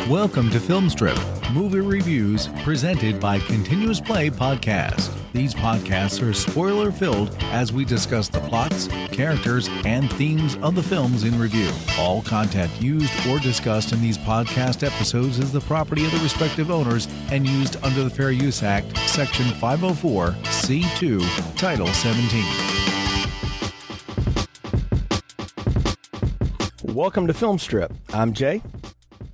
Welcome to Film Strip, movie reviews presented by Continuous Play Podcast. These podcasts are spoiler-filled as we discuss the plots, characters, and themes of the films in review. All content used or discussed in these podcast episodes is the property of the respective owners and used under the Fair Use Act, Section 504, C2, Title 17. Welcome to Film Strip. I'm Jay.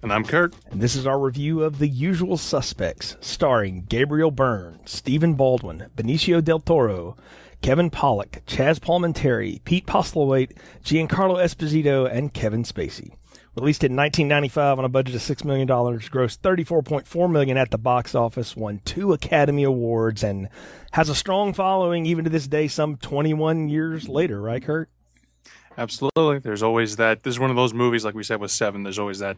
And I'm Kurt. And this is our review of The Usual Suspects, starring Gabriel Byrne, Stephen Baldwin, Benicio del Toro, Kevin Pollak, Chaz Palminteri, Pete Postlethwaite, Giancarlo Esposito, and Kevin Spacey. Released in 1995 on a budget of $6 million, grossed $34.4 million at the box office, won 2 Academy Awards, and has a strong following even to this day, some 21 years later, right, Kurt? Absolutely. There's always that. This is one of those movies, like we said, with Seven. There's always that.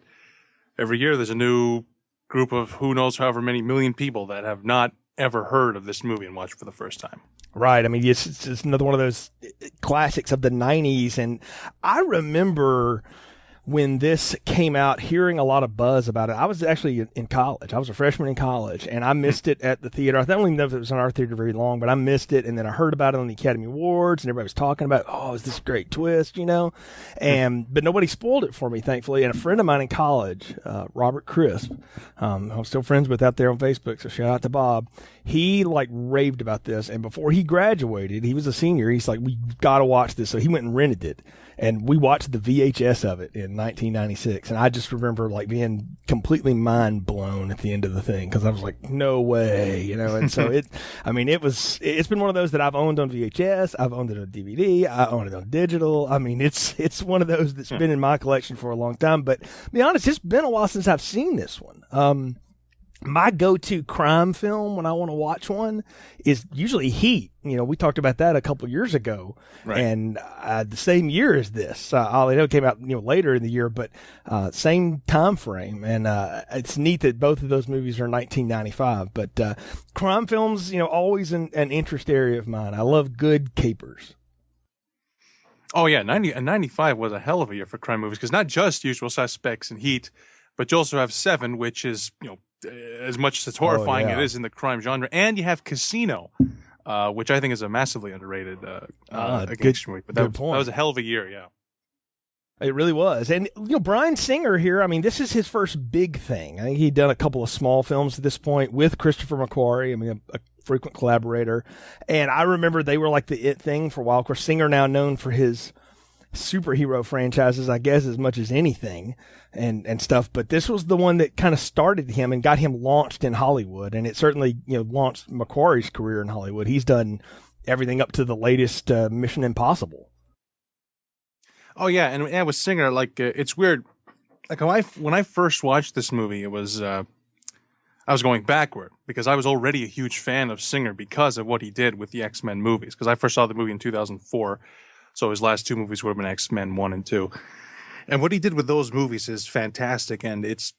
Every year there's a new group of who knows however many million people that have not ever heard of this movie and watched it for the first time. Right. I mean, it's another one of those classics of the 90s. And I remember when this came out, hearing a lot of buzz about it. I was actually in college. I was a freshman in college, and I missed it at the theater. I don't even know if it was in our theater very long, but I missed it. And then I heard about it on the Academy Awards, and everybody was talking about, oh, is this a great twist, you know? But nobody spoiled it for me, thankfully. And a friend of mine in college, Robert Crisp, I'm still friends with out there on Facebook, so shout out to Bob. He raved about this, and before he graduated, he was a senior. He's like, we got to watch this. So he went and rented it, and we watched the VHS of it in 1996. And I just remember being completely mind blown at the end of the thing, because I was like, no way, you know. And so it's been one of those that I've owned on VHS, I've owned it on DVD, I own it on digital. I mean, it's one of those that's been in my collection for a long time. But to be honest, it's been a while since I've seen this one. My go-to crime film when I want to watch one is usually Heat. You know, we talked about that a couple years ago, right. And the same year as this. I know it came out later in the year, but same time frame. And it's neat that both of those movies are 1995. But crime films, always an interest area of mine. I love good capers. Oh yeah, 95 was a hell of a year for crime movies, because not just Usual Suspects and Heat, but you also have Seven, which is as much as it's horrifying it is in the crime genre, and you have Casino, which I think is a massively underrated gangster movie. But that was a hell of a year, yeah. It really was. And, Bryan Singer here, I mean, this is his first big thing. I think he'd done a couple of small films at this point with Christopher McQuarrie, a frequent collaborator. And I remember they were like the it thing for a while. Of course, Singer now known for his superhero franchises, I guess, as much as anything and stuff. But this was the one that kind of started him and got him launched in Hollywood. And it certainly, launched McQuarrie's career in Hollywood. He's done everything up to the latest Mission Impossible. Oh, yeah. And with Singer, it's weird. When I first watched this movie, it was, I was going backward, because I was already a huge fan of Singer because of what he did with the X-Men movies. Because I first saw the movie in 2004. So his last 2 movies would have been X-Men 1 and 2. And what he did with those movies is fantastic. And it's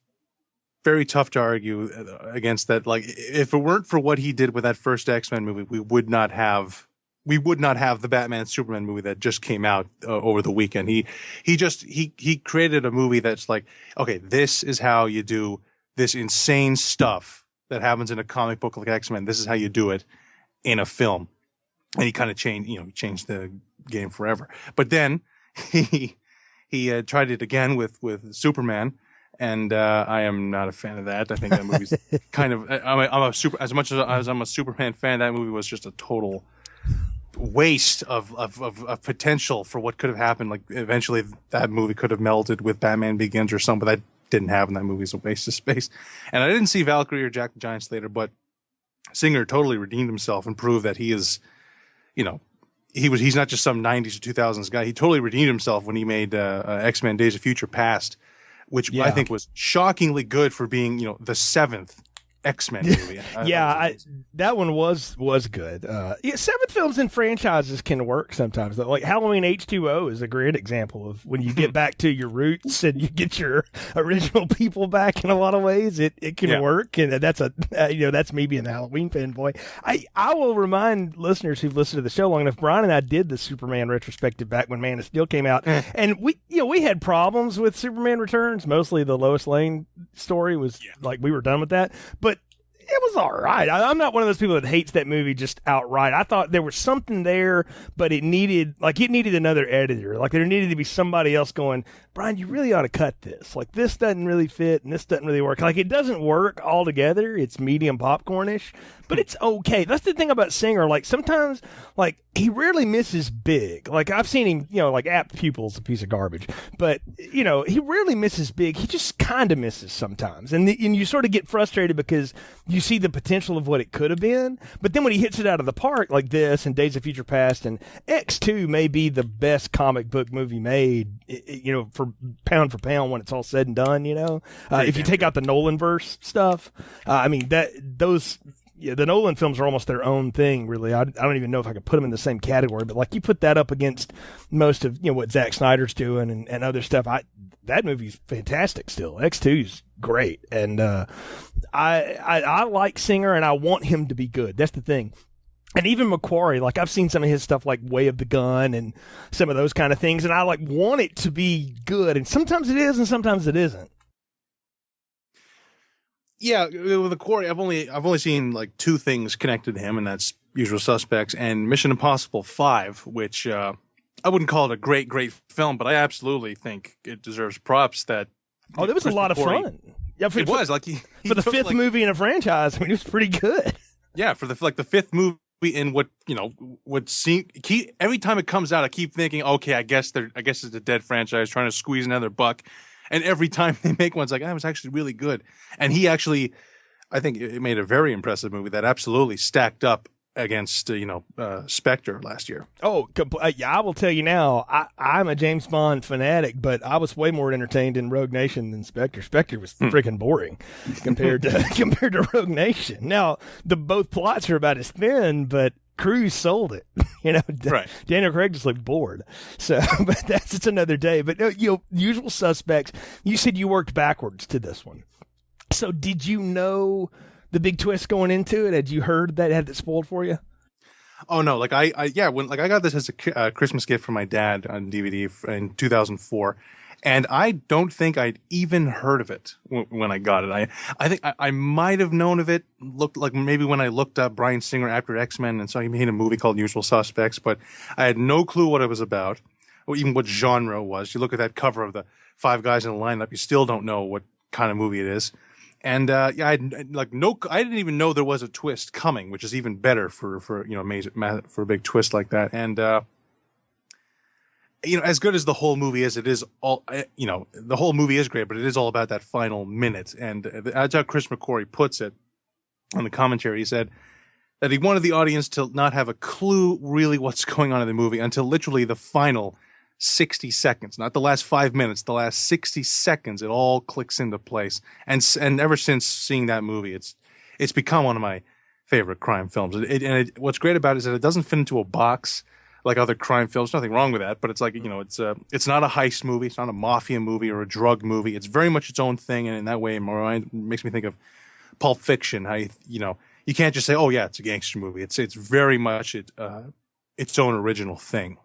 very tough to argue against that. If it weren't for what he did with that first X-Men movie, we would not have the Batman Superman movie that just came out over the weekend. He created a movie that's like, okay, this is how you do this insane stuff that happens in a comic book like X-Men. This is how you do it in a film. And he kind of changed the game forever. But then he tried it again with Superman, and I am not a fan of that. I think that movie's kind of as much as I'm a Superman fan, that movie was just a total waste of potential for what could have happened. Like, eventually that movie could have melded with Batman Begins or something, but that didn't happen. That movie's a waste of space. And I didn't see Valkyrie or Jack the Giant Slayer, but Singer totally redeemed himself and proved that he is, he's not just some 90s or 2000s guy. He totally redeemed himself when he made X-Men Days of Future Past, which I think was shockingly good for being, the 7th X-Men movie. That one was good. Seventh films in franchises can work sometimes. Like Halloween H2O is a great example of when you get back to your roots and you get your original people back in a lot of ways. It can work, and that's that's me being a Halloween fanboy. I will remind listeners who've listened to the show long enough. Brian and I did the Superman retrospective back when Man of Steel came out, and we had problems with Superman Returns. Mostly the Lois Lane story was like we were done with that, but it was all right. I'm not one of those people that hates that movie just outright. I thought there was something there, but it needed another editor. Like there needed to be somebody else going, Brian, you really ought to cut this. Like this doesn't really fit and this doesn't really work. Like it doesn't work altogether. It's medium popcornish, but it's okay. That's the thing about Singer. Like sometimes, like he rarely misses big. Like I've seen him, like Apt Pupil's a piece of garbage, but he rarely misses big. He just kind of misses sometimes, and you sort of get frustrated because you see the potential of what it could have been, but then when he hits it out of the park like this and Days of Future Past and X2 may be the best comic book movie made, for pound when it's all said and done, if you take out the Nolanverse stuff, the Nolan films are almost their own thing, really. I don't even know if I could put them in the same category, but like you put that up against most of what Zack Snyder's doing and other stuff. That movie's fantastic still. X2's great, and I like Singer, and I want him to be good. That's the thing. And even McQuarrie, like I've seen some of his stuff like Way of the Gun and some of those kind of things, and I like want it to be good, and sometimes it is and sometimes it isn't. Yeah, with McQuarrie, I've only seen like two things connected to him, and that's Usual Suspects and Mission Impossible 5, which I wouldn't call it a great film, but I absolutely think it deserves props that. Oh, there was a lot of fun. Yeah, it was like he for the fifth movie in a franchise. I mean, it was pretty good. Yeah, for the fifth movie in what every time it comes out, I keep thinking, okay, I guess it's a dead franchise trying to squeeze another buck. And every time they make one, it's like, it was actually really good. And he actually, I think it made a very impressive movie that absolutely stacked up against, Spectre last year. Oh, yeah, I will tell you now, I'm a James Bond fanatic, but I was way more entertained in Rogue Nation than Spectre. Spectre was freaking boring compared to Rogue Nation. Now, both plots are about as thin, but Cruise sold it. Right. Daniel Craig just looked bored. So, but it's another day. But Usual Suspects. You said you worked backwards to this one. So, did you know the big twist going into it? Had you heard that? Had it spoiled for you? Oh no! Like I got this as a Christmas gift from my dad on DVD in 2004. And I don't think I'd even heard of it when I got it. I think I might have known of it. Looked like maybe when I looked up Bryan Singer after X-Men and saw he made a movie called Usual Suspects, but I had no clue what it was about or even what genre it was. You look at that cover of the five guys in the lineup, you still don't know what kind of movie it is. And I didn't even know there was a twist coming, which is even better for a big twist like that. And as good as the whole movie is, it is all, the whole movie is great, but it is all about that final minute. And that's how Chris McQuarrie puts it on the commentary. He said that he wanted the audience to not have a clue really what's going on in the movie until literally the final 60 seconds, not the last 5 minutes, the last 60 seconds, it all clicks into place. And ever since seeing that movie, it's become one of my favorite crime films. What's great about it is that it doesn't fit into a box like other crime films. Nothing wrong with that, but it's like, it's not a heist movie. It's not a mafia movie or a drug movie. It's very much its own thing. And in that way, in my mind, it makes me think of Pulp Fiction. How, you can't just say, oh yeah, it's a gangster movie. It's very much its own original thing.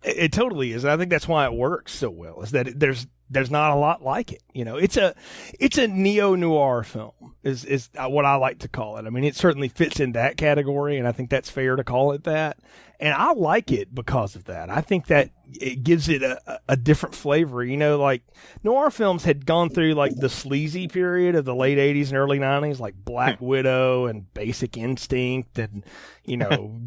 It totally is. I think that's why it works so well, is that there's not a lot like it. It's a neo-noir film is what I like to call it. I mean, it certainly fits in that category, and I think that's fair to call it that. And I like it because of that. I think that it gives it a different flavor. Like noir films had gone through like the sleazy period of the late 80s and early 90s, like Black Widow and Basic Instinct and,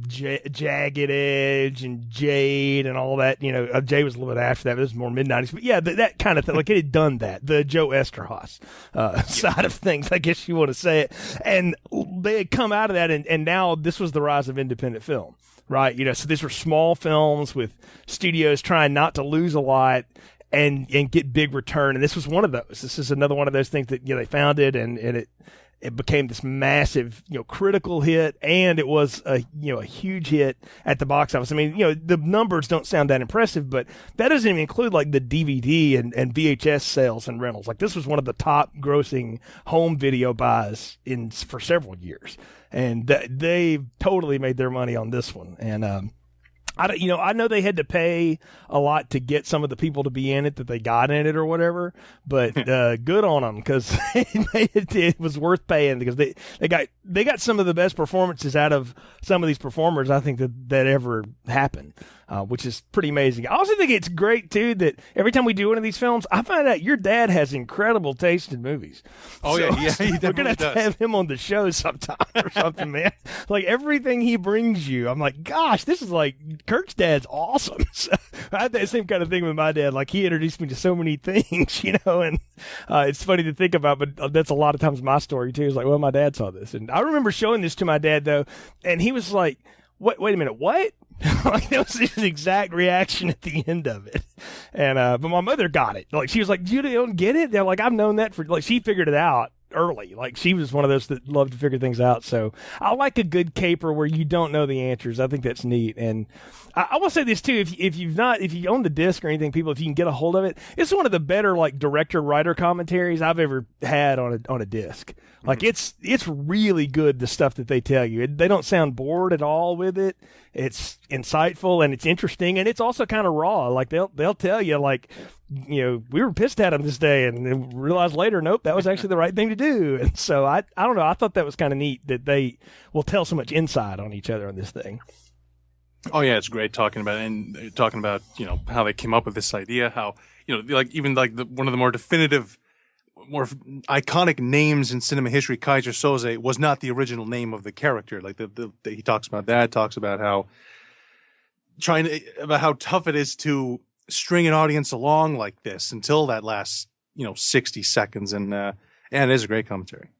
Jagged Edge and Jade and all that. Jade was a little bit after that, but it was more mid-90s. But yeah, that kind of thing. Like it had done that. The Joe Esterhaus side of things, I guess you want to say it. And they had come out of that, and now this was the rise of independent film. Right, so these were small films with studios trying not to lose a lot and get big return, and this was one of those. This is another one of those things that they found it, and it it became this massive, critical hit, and it was a huge hit at the box office. I mean, the numbers don't sound that impressive, but that doesn't even include like the DVD and VHS sales and rentals. Like this was one of the top grossing home video buys for several years, and they totally made their money on this one. And I know they had to pay a lot to get some of the people to be in it that they got in it or whatever, but good on them, because it was worth paying, because they got some of the best performances out of some of these performers I think that ever happened, which is pretty amazing. I also think it's great too that every time we do one of these films, I find out your dad has incredible taste in movies. Oh yeah, he we're gonna have to have him on the show sometime or something, man. Like everything he brings you, I'm like, gosh, this is like. Kirk's dad's awesome. So I had that same kind of thing with my dad. Like he introduced me to so many things, and it's funny to think about, but that's a lot of times my story too. It's like, well, my dad saw this. And I remember showing this to my dad though, and he was like, wait a minute, what? Like that was his exact reaction at the end of it. And but my mother got it. Like she was like, you don't get it? They're like, I've known that for, like, she figured it out early. Like she was one of those that loved to figure things out. So I like a good caper where you don't know the answers. I think that's neat. And I will say this too, if you own the disc or anything, people, if you can get a hold of it, it's one of the better like director writer commentaries I've ever had on a disc. Like it's really good, the stuff that they tell you. They don't sound bored at all with it. It's insightful and it's interesting, and it's also kind of raw. Like they'll tell you, like, we were pissed at him this day, and then realized later, nope, that was actually the right thing to do. And so I don't know, I thought that was kind of neat that they will tell so much insight on each other on this thing. Oh yeah, it's great talking about how they came up with this idea, how like even like one of the more definitive, more iconic names in cinema history, Keyser Söze, was not the original name of the character. Like he talks about that, talks about how how tough it is to string an audience along like this until that last 60 seconds, and it is a great commentary.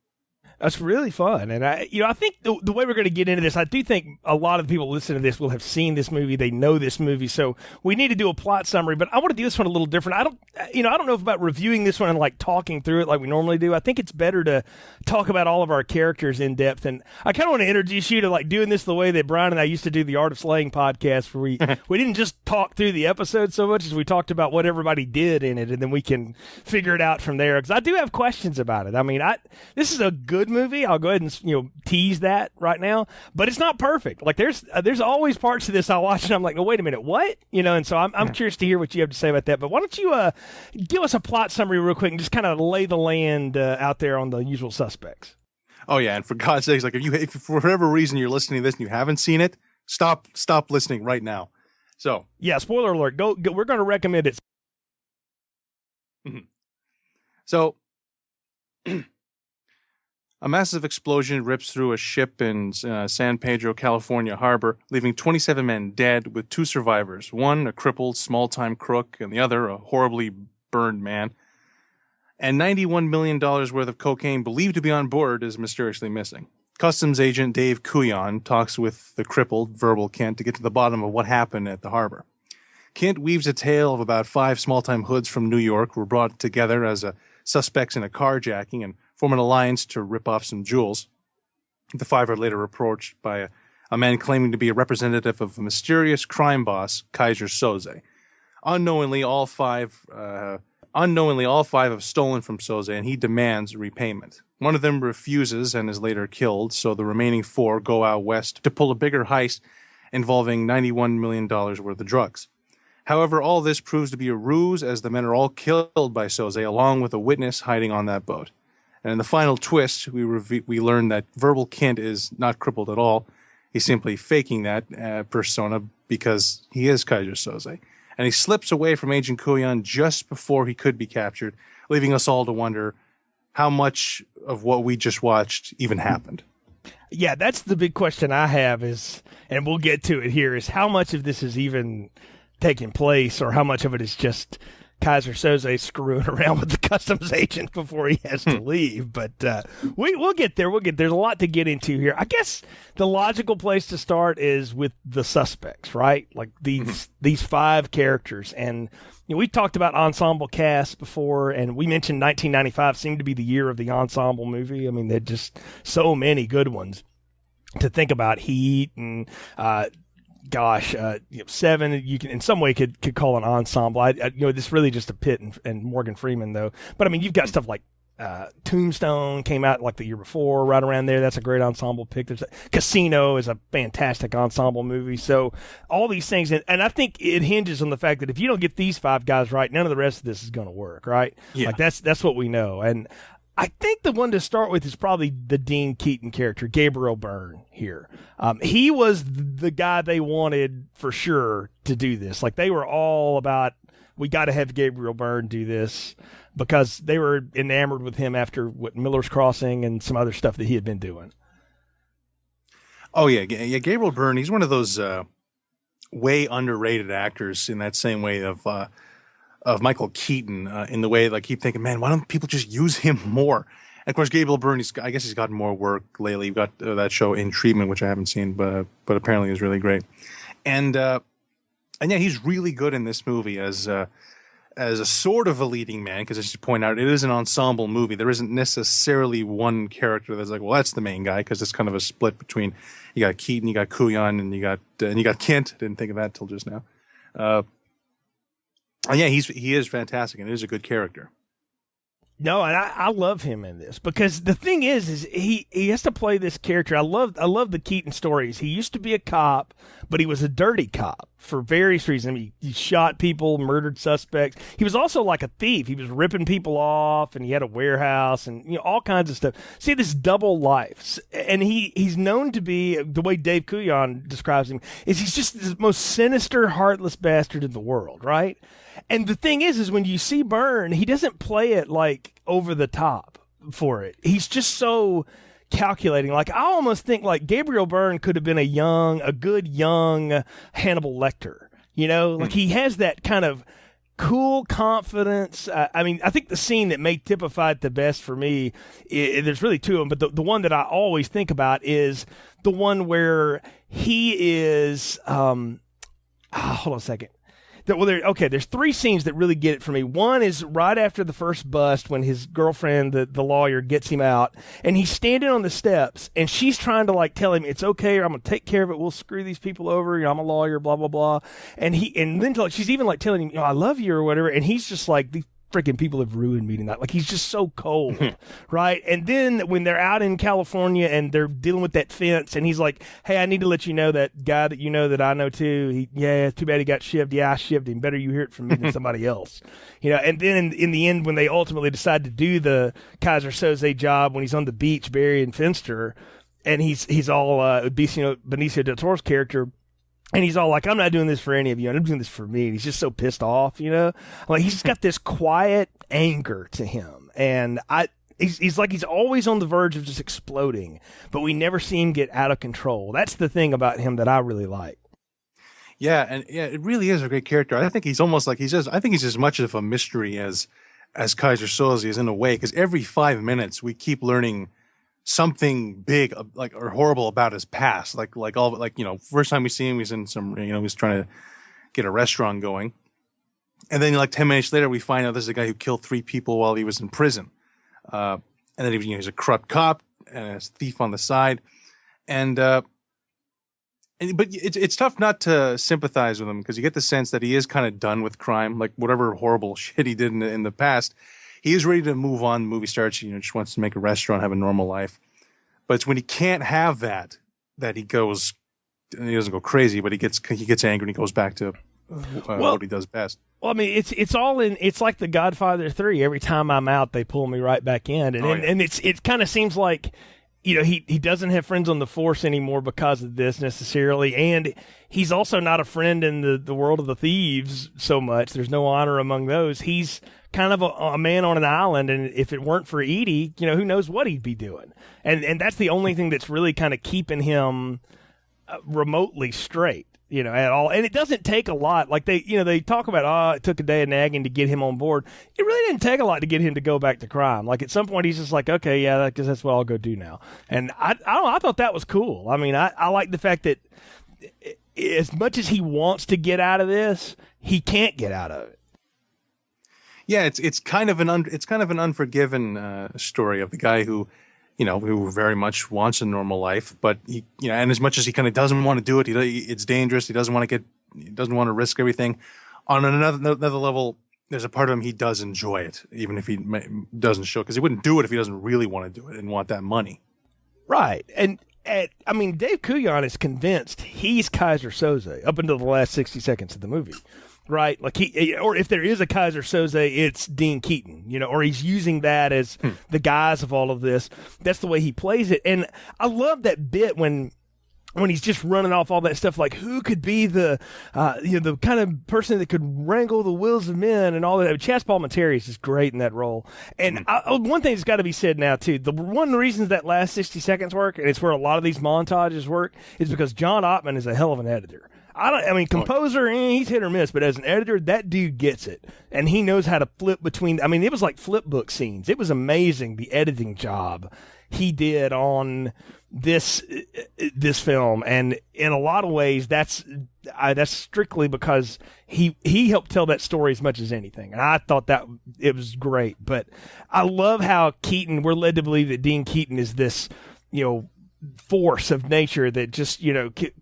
That's really fun. And I think the way we're going to get into this, I do think a lot of the people listening to this will have seen this movie. They know this movie. So we need to do a plot summary, but I want to do this one a little different. I don't know about reviewing this one and like talking through it like we normally do. I think it's better to talk about all of our characters in depth. And I kind of want to introduce you to like doing this the way that Brian and I used to do the Art of Slaying podcast, where we didn't just talk through the episode so much as we talked about what everybody did in it. And then we can figure it out from there. Cause I do have questions about it. I mean, this is a good movie. I'll go ahead and tease that right now, but it's not perfect. Like there's always parts of this I watch and I'm like, oh, wait a minute, what? And so I'm curious to hear what you have to say about that. But why don't you give us a plot summary real quick and just kind of lay the land out there on the usual suspects. Oh yeah, and for God's sakes, like if for whatever reason you're listening to this and you haven't seen it, stop listening right now. So yeah, spoiler alert. Go. We're going to recommend it. Mm-hmm. So. A massive explosion rips through a ship in San Pedro, California harbor, leaving 27 men dead, with 2 survivors, one a crippled small-time crook and the other a horribly burned man. And $91 million worth of cocaine believed to be on board is mysteriously missing. Customs agent Dave Kuyan talks with the crippled, verbal Kent to get to the bottom of what happened at the harbor. Kent weaves a tale of about 5 small-time hoods from New York were brought together as suspects in a carjacking and form an alliance to rip off some jewels. The 5 are later approached by a man claiming to be a representative of a mysterious crime boss, Keyser Söze. Unknowingly, all five have stolen from Söze, and he demands repayment. One of them refuses and is later killed, so the remaining 4 go out west to pull a bigger heist involving $91 million worth of drugs. However, all this proves to be a ruse, as the men are all killed by Söze, along with a witness hiding on that boat. And in the final twist, we learn that Verbal Kent is not crippled at all. He's simply faking that persona because he is Keyser Söze. And he slips away from Agent Kuyan just before he could be captured, leaving us all to wonder how much of what we just watched even happened. Yeah, that's the big question I have is, and we'll get to it here, is how much of this is even taking place, or how much of it is just Kaiser Soze screwing around with the customs agent before he has to leave. But we'll get there. There's a lot to get into here. I guess the logical place to start is with the suspects, right? Like these 5 characters. And we talked about ensemble cast before, and we mentioned 1995 seemed to be the year of the ensemble movie. I mean, there's just so many good ones to think about. Heat and Seven, you can in some way could call an ensemble. This really just a Pitt and Morgan Freeman though. But I mean, you've got stuff like Tombstone came out like the year before, right around there. That's a great ensemble pick. Casino is a fantastic ensemble movie. So all these things, and I think it hinges on the fact that if you don't get these 5 guys right, none of the rest of this is going to work, right? Yeah. Like that's what we know. And I think the one to start with is probably the Dean Keaton character, Gabriel Byrne here. He was the guy they wanted for sure to do this. Like they were all about, we got to have Gabriel Byrne do this because they were enamored with him after Miller's Crossing and some other stuff that he had been doing. Oh yeah. Gabriel Byrne, he's one of those way underrated actors in that same way of Michael Keaton, in the way, like, keep thinking, man, why don't people just use him more? And of course, Gabriel Byrne, I guess he's gotten more work lately. You've got that show In Treatment, which I haven't seen, but apparently is really great. And yeah, he's really good in this movie as a sort of a leading man, because as you point out, it is an ensemble movie. There isn't necessarily one character that's like, well, that's the main guy, because it's kind of a split between, you got Keaton, you got Kuyan, and you got Kent. Didn't think of that till just now. And yeah, he is fantastic, and it is a good character. No, and I love him in this because the thing is he has to play this character. I love the Keaton stories. He used to be a cop, but he was a dirty cop for various reasons. I mean, he shot people, murdered suspects. He was also like a thief. He was ripping people off, and he had a warehouse, and all kinds of stuff. See, this double life, and he's known to be, the way Dave Kuyan describes him, is he's just the most sinister, heartless bastard in the world, right? And the thing is when you see Byrne, he doesn't play it like over the top for it. He's just so calculating. Like, I almost think like Gabriel Byrne could have been a good young Hannibal Lecter. Like he has that kind of cool confidence. I mean, I think the scene that may typify it the best for me, there's really 2 of them, but the one that I always think about is the one where he is, hold on a second. There's 3 scenes that really get it for me. One is right after the first bust when his girlfriend, the lawyer, gets him out, and he's standing on the steps, and she's trying to like tell him it's okay, or I'm gonna take care of it. We'll screw these people over. I'm a lawyer, blah blah blah. And then she's even like telling him, I love you or whatever, and he's just like, these freaking people have ruined me tonight. Like, he's just so cold, right? And then when they're out in California and they're dealing with that fence, and he's like, hey, I need to let you know that guy that that I know too. It's too bad he got shivved. Yeah, I shivved him. Better you hear it from me than somebody else. And then in the end, when they ultimately decide to do the Kaiser Soze job, when he's on the beach burying Finster, and he's all Benicio del Toro's character, and he's all like, I'm not doing this for any of you. I'm doing this for me. And he's just so pissed off, Like, he's just got this quiet anger to him. And he's like, he's always on the verge of just exploding, but we never see him get out of control. That's the thing about him that I really like. Yeah, and yeah, it really is a great character. I think he's almost like I think he's as much of a mystery as Kaiser Soze is in a way, because every 5 minutes we keep learning something big, or horrible about his past. First time we see him, he's in some, he's trying to get a restaurant going. And then like 10 minutes later, we find out this is a guy who killed 3 people while he was in prison. And then he's a corrupt cop and a thief on the side. But it's tough not to sympathize with him, because you get the sense that he is kind of done with crime, like whatever horrible shit he did in the past. He is ready to move on. The movie starts, just wants to make a restaurant, have a normal life. But it's when he can't have that he goes, he doesn't go crazy, but he gets angry and he goes back to what he does best. Well, I mean, it's like The Godfather 3. Every time I'm out, they pull me right back in. And it kind of seems like, he doesn't have friends on the force anymore because of this necessarily. And he's also not a friend in the world of the thieves so much. There's no honor among those. He's kind of a man on an island, and if it weren't for Edie, who knows what he'd be doing. And that's the only thing that's really kind of keeping him remotely straight. at all. And it doesn't take a lot. Like they talk about, it took a day of nagging to get him on board. It really didn't take a lot to get him to go back to crime. Like at some point he's just like, okay, yeah, because that's what I'll go do now. And I don't know, I thought that was cool. I mean, I like the fact that as much as he wants to get out of this, he can't get out of it. Yeah, it's kind of an Unforgiven story of the guy who, who very much wants a normal life, but he, and as much as he kind of doesn't want to do it, it's dangerous. He doesn't want to risk everything. On another level, there's a part of him he does enjoy it, even if he doesn't show, because he wouldn't do it if he doesn't really want to do it and want that money. Right, and I mean, Dave Coulion is convinced he's Kaiser Soze up until the last 60 seconds of the movie. Right, like or if there is a Kaiser Soze, it's Dean Keaton, or he's using that as the guise of all of this. That's the way he plays it, and I love that bit when he's just running off all that stuff, like who could be the the kind of person that could wrangle the wills of men and all that. Chaz Palminteri is just great in that role. And one thing that's got to be said now too: one of the reasons that last 60 seconds work, and it's where a lot of these montages work, is because John Ottman is a hell of an editor. Composer, he's hit or miss, but as an editor, that dude gets it. And he knows how to flip between, it was like flip book scenes. It was amazing, the editing job he did on this film. And in a lot of ways, that's strictly because he helped tell that story as much as anything. And I thought that it was great. But I love how we're led to believe that Dean Keaton is this, force of nature that just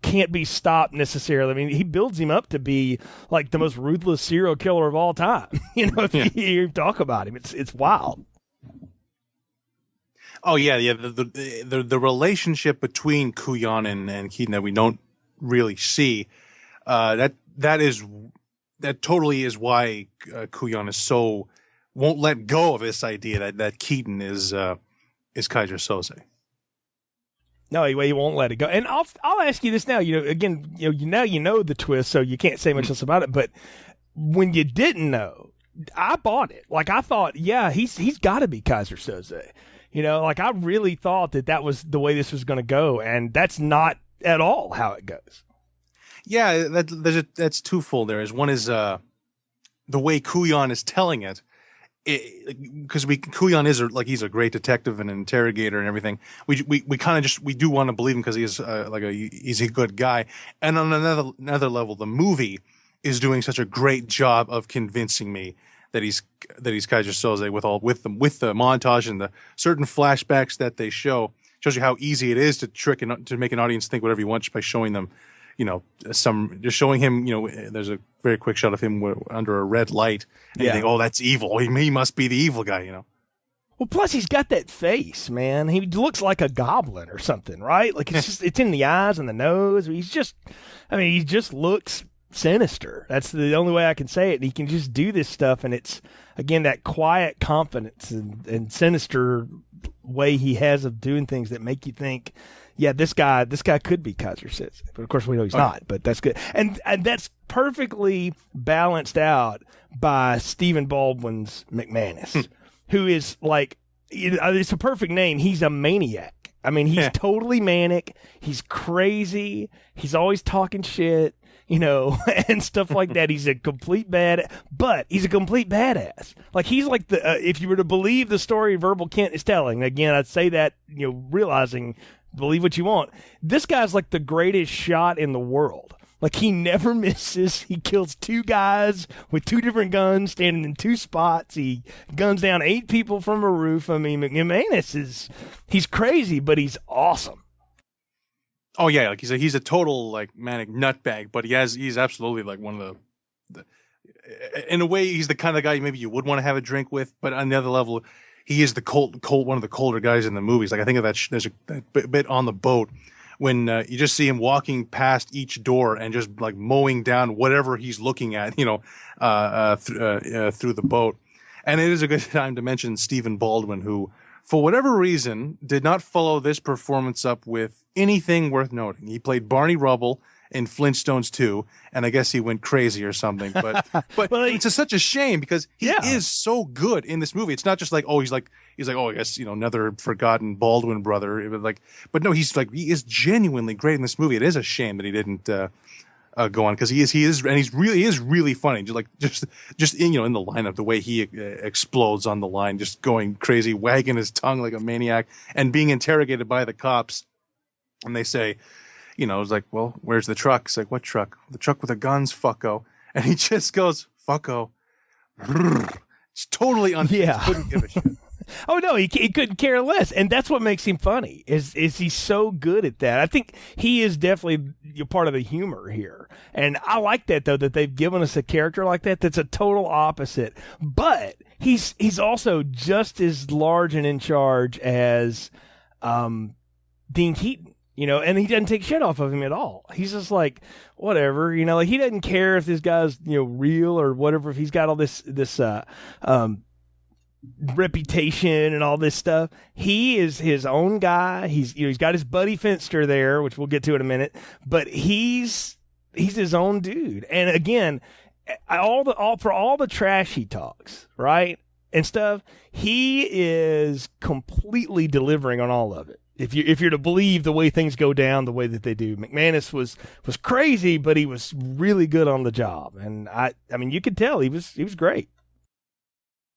can't be stopped necessarily. I mean, he builds him up to be like the most ruthless serial killer of all time. If you talk about him, it's wild. Oh yeah. The relationship between Coulion and Keaton that we don't really see, that totally is why Coulion won't let go of this idea that Keaton is Kaiser Soze. No, he won't let it go. And I'll ask you this now. Again, now you know the twist, so you can't say much else about it. But when you didn't know, I bought it. Like I thought, yeah, he's got to be Kaiser Soze. Like I really thought that was the way this was going to go, and that's not at all how it goes. Yeah, that's twofold. One is the way Coulion is telling it. Because Coulion is he's a great detective and interrogator and everything. We kind of we do want to believe him because he is he's a good guy. And on another level, the movie is doing such a great job of convincing me that he's Kaiser Soze with the montage and the certain flashbacks that they shows you how easy it is to trick and to make an audience think whatever you want just by showing them. Just showing him, there's a very quick shot of him under a red light, and you think, oh, that's evil. He must be the evil guy, Well, plus he's got that face, man. He looks like a goblin or something, right? Like it's in the eyes and the nose. He just looks sinister. That's the only way I can say it. And he can just do this stuff, and it's again that quiet confidence and sinister way he has of doing things that make you think, yeah, this guy could be Kaiser Soze. But of course we know he's not, but that's good. And that's perfectly balanced out by Stephen Baldwin's McManus, who is like, it's a perfect name. He's a maniac. He's totally manic. He's crazy. He's always talking shit, and stuff like that. He's a complete but he's a complete badass. Like he's like if you were to believe the story Verbal Kint is telling, again, I'd say that, realizing, believe what you want. This guy's like the greatest shot in the world. Like he never misses. He kills 2 guys with 2 different guns standing in 2 spots. He guns down 8 people from a roof. McManus he's crazy, but he's awesome. Oh yeah, like he's a total manic nutbag, but he's absolutely like one of the in a way he's the kind of guy maybe you would want to have a drink with, but on the other level, he is the cold one of the colder guys in the movies. Like I think of that there's that bit on the boat when you just see him walking past each door and just like mowing down whatever he's looking at, through the boat. And it is a good time to mention Stephen Baldwin, who for whatever reason did not follow this performance up with anything worth noting. He played Barney Rubble in Flintstones 2, and I guess he went crazy or something. But well, it's such a shame because he is so good in this movie. It's not just like, he's like, I guess, another forgotten Baldwin brother. But no, he is genuinely great in this movie. It is a shame that he didn't go on, because he is and he is really funny. Just in, in the lineup, the way he explodes on the line, just going crazy, wagging his tongue like a maniac, and being interrogated by the cops, and they say, it's like, well, where's the truck? It's like, what truck? The truck with the guns, fucko. And he just goes, fucko. It's totally couldn't give a shit. Oh no, he couldn't care less, and that's what makes him funny. Is he's so good at that? I think he is definitely part of the humor here, and I like that though that they've given us a character like that that's a total opposite, but he's also just as large and in charge as Dean Keaton. And he doesn't take shit off of him at all. He's just like, whatever, like he doesn't care if this guy's, real or whatever, if he's got all this reputation and all this stuff. He is his own guy. He's got his buddy Finster there, which we'll get to in a minute, but he's his own dude. And again, for all the trash he talks, right, and stuff, he is completely delivering on all of it. If you're to believe the way things go down the way that they do. McManus was crazy, but he was really good on the job. And I mean you could tell he was great.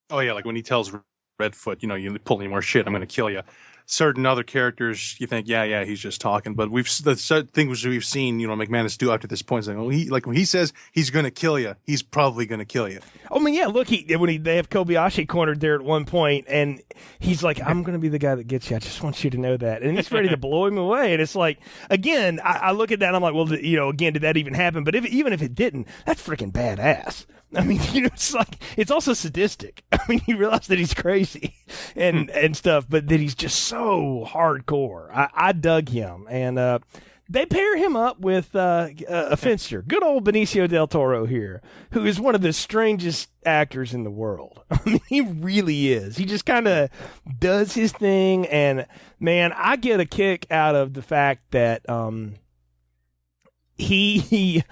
Oh yeah, like when he tells Redfoot, you pull any more shit, I'm going to kill you. Certain other characters, you think, yeah, he's just talking. But the things we've seen, McManus do up to this point, like when he says he's going to kill you, he's probably going to kill you. I mean, yeah, look, they have Kobayashi cornered there at one point, and he's like, I'm going to be the guy that gets you. I just want you to know that. And he's ready to blow him away. And it's like, again, I look at that and I'm like, well, again, did that even happen? But even if it didn't, that's freaking badass. I mean, it's like, it's also sadistic. I mean, he realized that he's crazy and stuff, but that he's just so hardcore. I dug him. And they pair him up with a Finster, good old Benicio del Toro here, who is one of the strangest actors in the world. I mean, he really is. He just kind of does his thing. And, man, I get a kick out of the fact that he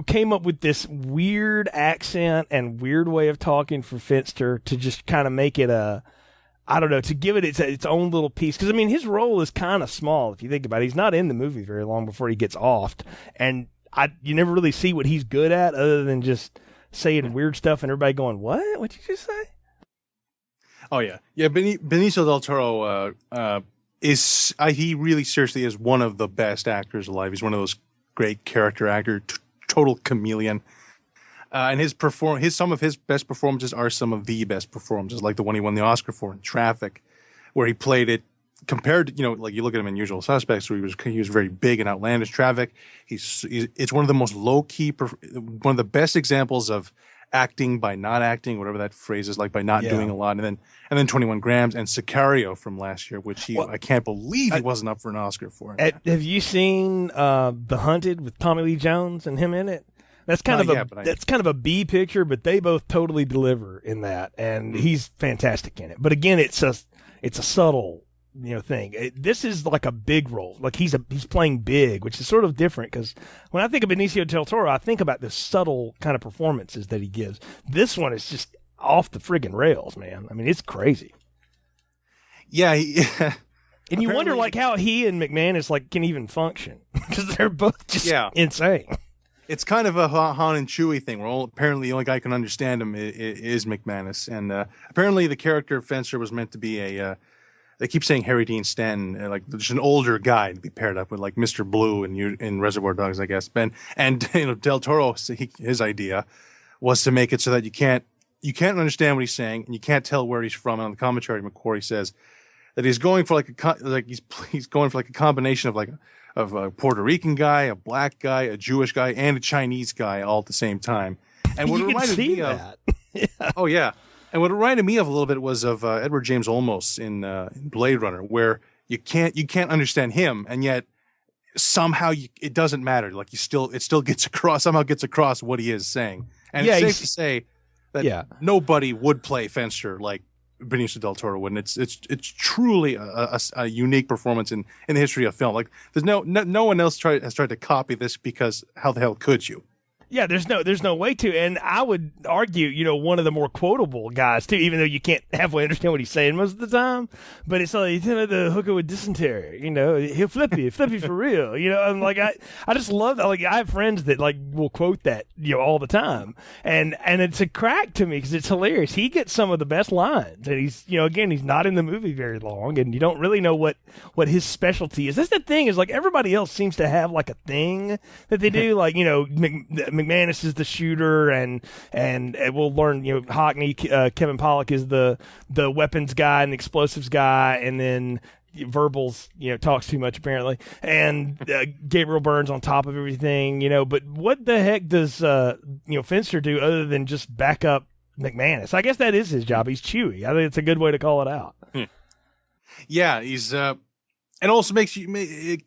came up with this weird accent and weird way of talking for Finster to just kind of make it to give it its own little piece. Because, I mean, his role is kind of small, if you think about it. He's not in the movie very long before he gets offed. And you never really see what he's good at other than just saying weird stuff and everybody going, what? What'd you just say? Oh, yeah. Yeah, Benicio del Toro he really seriously is one of the best actors alive. He's one of those great character actor, total chameleon. And some of his best performances are some of the best performances, like the one he won the Oscar for in Traffic, where he played it compared to, like you look at him in Usual Suspects, where he was very big and outlandish. Traffic, it's one of the most low key, one of the best examples of acting by not acting, whatever that phrase is, like by not doing a lot. And then 21 Grams and Sicario from last year, which I can't believe he wasn't up for an Oscar for. Have you seen The Hunted with Tommy Lee Jones and him in it? That's kind of a B picture, but they both totally deliver in that, and he's fantastic in it. But again, it's a subtle thing. This is like a big role, like he's playing big, which is sort of different because when I think of Benicio del Toro, I think about the subtle kind of performances that he gives. This one is just off the friggin' rails, man. I mean, it's crazy. Yeah. And you wonder like how he and McManus like can even function because they're both just insane. It's kind of a Han and Chewie thing where apparently the only guy who can understand him is McManus. And apparently the character of Fencer was meant to be they keep saying Harry Dean Stanton, like just an older guy to be paired up with like Mr. Blue in Reservoir Dogs, I guess. And Del Toro, his idea was to make it so that you can't understand what he's saying and you can't tell where he's from. And on the commentary, McQuarrie says that he's going for he's going for like a combination of a Puerto Rican guy, a black guy, a Jewish guy, and a Chinese guy all at the same time. And what you it reminded me that. of, oh yeah, and what it reminded me of a little bit was of Edward James Olmos in Blade Runner, where you can't understand him, and yet somehow it doesn't matter. Like it still gets across what he is saying, and it's safe to say that nobody would play Fencer like Benicio del Toro wouldn't. It's truly a unique performance in the history of film. Like there's no one else has tried to copy this because how the hell could you? Yeah, there's no way to, and I would argue, one of the more quotable guys too, even though you can't halfway understand what he's saying most of the time. But it's like the hooker with dysentery, he'll flip you for real, And like I just love that. Like I have friends that like will quote that, all the time, and it's a crack to me because it's hilarious. He gets some of the best lines, and he's again he's not in the movie very long, and you don't really know what his specialty is. That's the thing is like everybody else seems to have like a thing that they do, like McManus is the shooter, and we'll learn, Hockney, Kevin Pollak is the weapons guy and the explosives guy, and then Verbals, talks too much apparently, and Gabriel Byrne's on top of everything, But what the heck does Finster do other than just back up McManus? I guess that is his job. He's Chewie. I think it's a good way to call it out. Yeah, he's. And also makes you